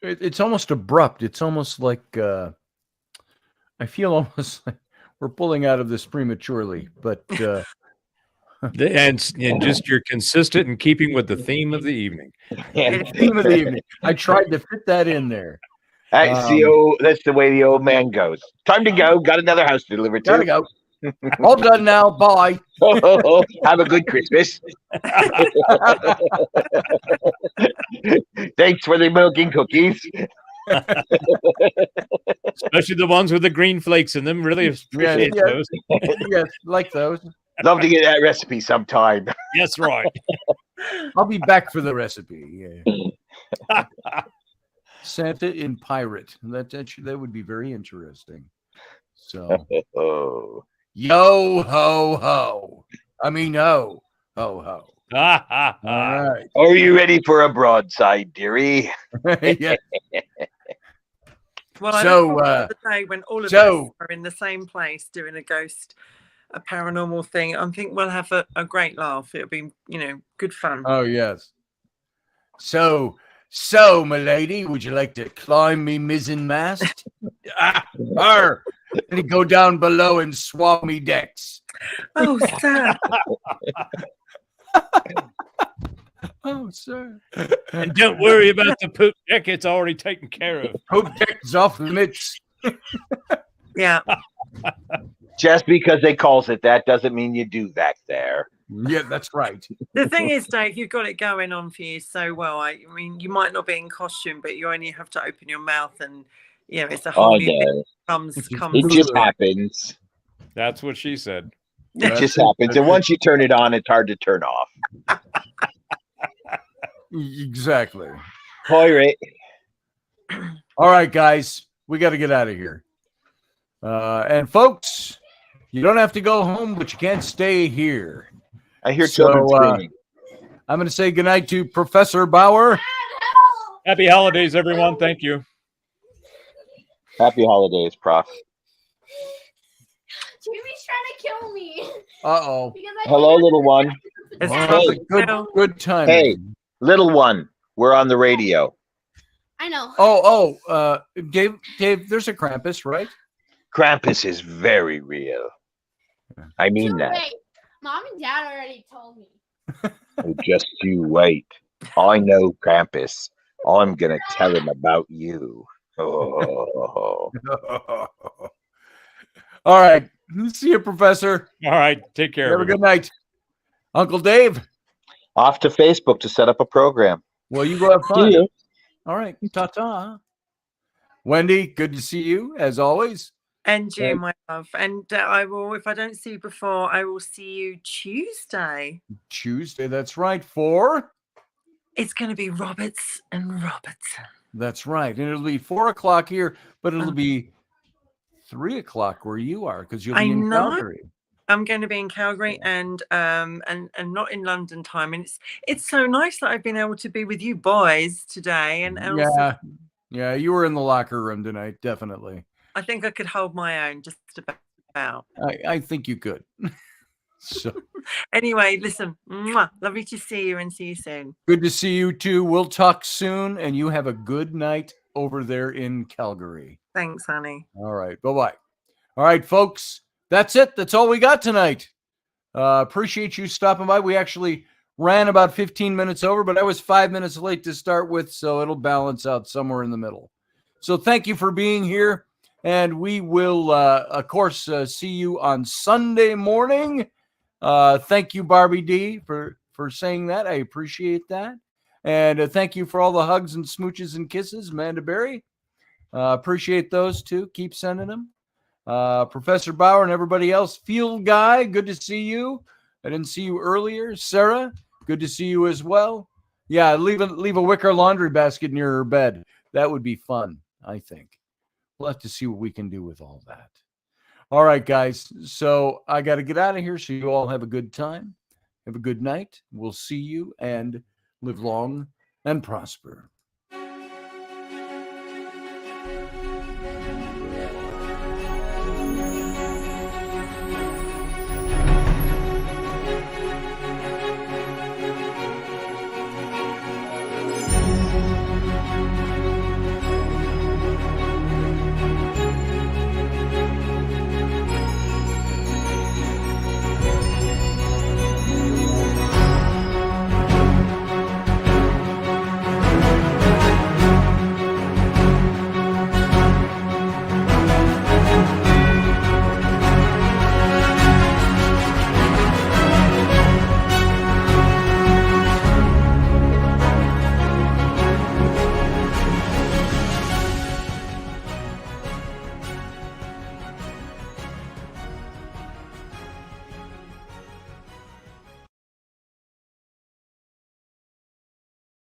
It's almost abrupt. It's almost like I feel almost like we're pulling out of this prematurely, but and just you're consistent in keeping with the theme of the evening. Theme of the evening. I tried to fit that in there. That's the way the old man goes. Time to go. Got another house to deliver to. Gotta go. All done now. Bye. Have a good Christmas. Thanks for the milk and cookies. Especially the ones with the green flakes in them. Really appreciate those. Yes, like those. Love to get that recipe sometime. Yes, right. I'll be back for the recipe. Yeah. Santa in pirate. That would be very interesting. So, yo ho ho. I mean, ho ho. All right. Are you ready for a broadside, dearie? Yeah. Well, I look forward to the day when all of us are in the same place doing a paranormal thing. I think we'll have a great laugh. It'll be, good fun. Oh, yes. So, my lady, would you like to climb me mizzen mast? And go down below and swab me decks. Oh, sir. Oh, sir. And don't worry about the poop deck. It's already taken care of. Poop deck's off limits. Yeah. Just because they calls it that doesn't mean you do that there. Yeah, that's right. The thing is, Dave, you've got it going on for you so well. I mean, you might not be in costume, but you only have to open your mouth and, it's a whole new thing comes. It just happens. That's what she said. It just happens. And once you turn it on, it's hard to turn off. Exactly. All right. All right, guys. We got to get out of here. And folks, you don't have to go home, but you can't stay here. I hear children screaming. I'm going to say goodnight to Professor Bauer. Happy holidays, everyone. Thank you. Happy holidays, Prof. Jimmy's trying to kill me. Uh-oh. Hello, little one. Good time. Hey, little one. We're on the radio. I know. Dave, there's a Krampus, right? Krampus is very real. I mean that. Wait. Mom and Dad already told me. Oh, just you wait. I know Krampus. I'm going to tell him about you. Oh. All right. See you, Professor. All right. Take care. Have a good night. Uncle Dave. Off to Facebook to set up a program. Well, you go have fun. See you. All right. Ta-ta. Wendy, good to see you, as always. And you, my love. And I will, if I don't see you before, I will see you Tuesday. Tuesday, that's right. For? It's going to be Roberts and Robertson. That's right. And it'll be 4:00 here, but it'll be 3:00 where you are, because you'll be in Calgary. I'm going to be in Calgary and not in London time. And it's so nice that I've been able to be with you boys today. And yeah, you were in the locker room tonight, definitely. I think I could hold my own just about. I think you could. So anyway, listen, lovely to see you and see you soon. Good to see you too. We'll talk soon, and you have a good night over there in Calgary. Thanks, honey. All right. Bye-bye. All right, folks. That's it. That's all we got tonight. Appreciate you stopping by. We actually ran about 15 minutes over, but I was 5 minutes late to start with, so it'll balance out somewhere in the middle. So thank you for being here, and we will, of course, see you on Sunday morning. Thank you, Barbie D, for saying that. I appreciate that. And thank you for all the hugs and smooches and kisses, Amanda Berry. Appreciate those, too. Keep sending them. Professor Bauer and everybody else. Field Guy, good to see you. I didn't see you earlier. Sarah, good to see you as well. Yeah, leave a wicker laundry basket near her bed. That would be fun, I think. We'll have to see what we can do with all that. All right, guys. So I got to get out of here. So you all have a good time. Have a good night. We'll see you and live long and prosper.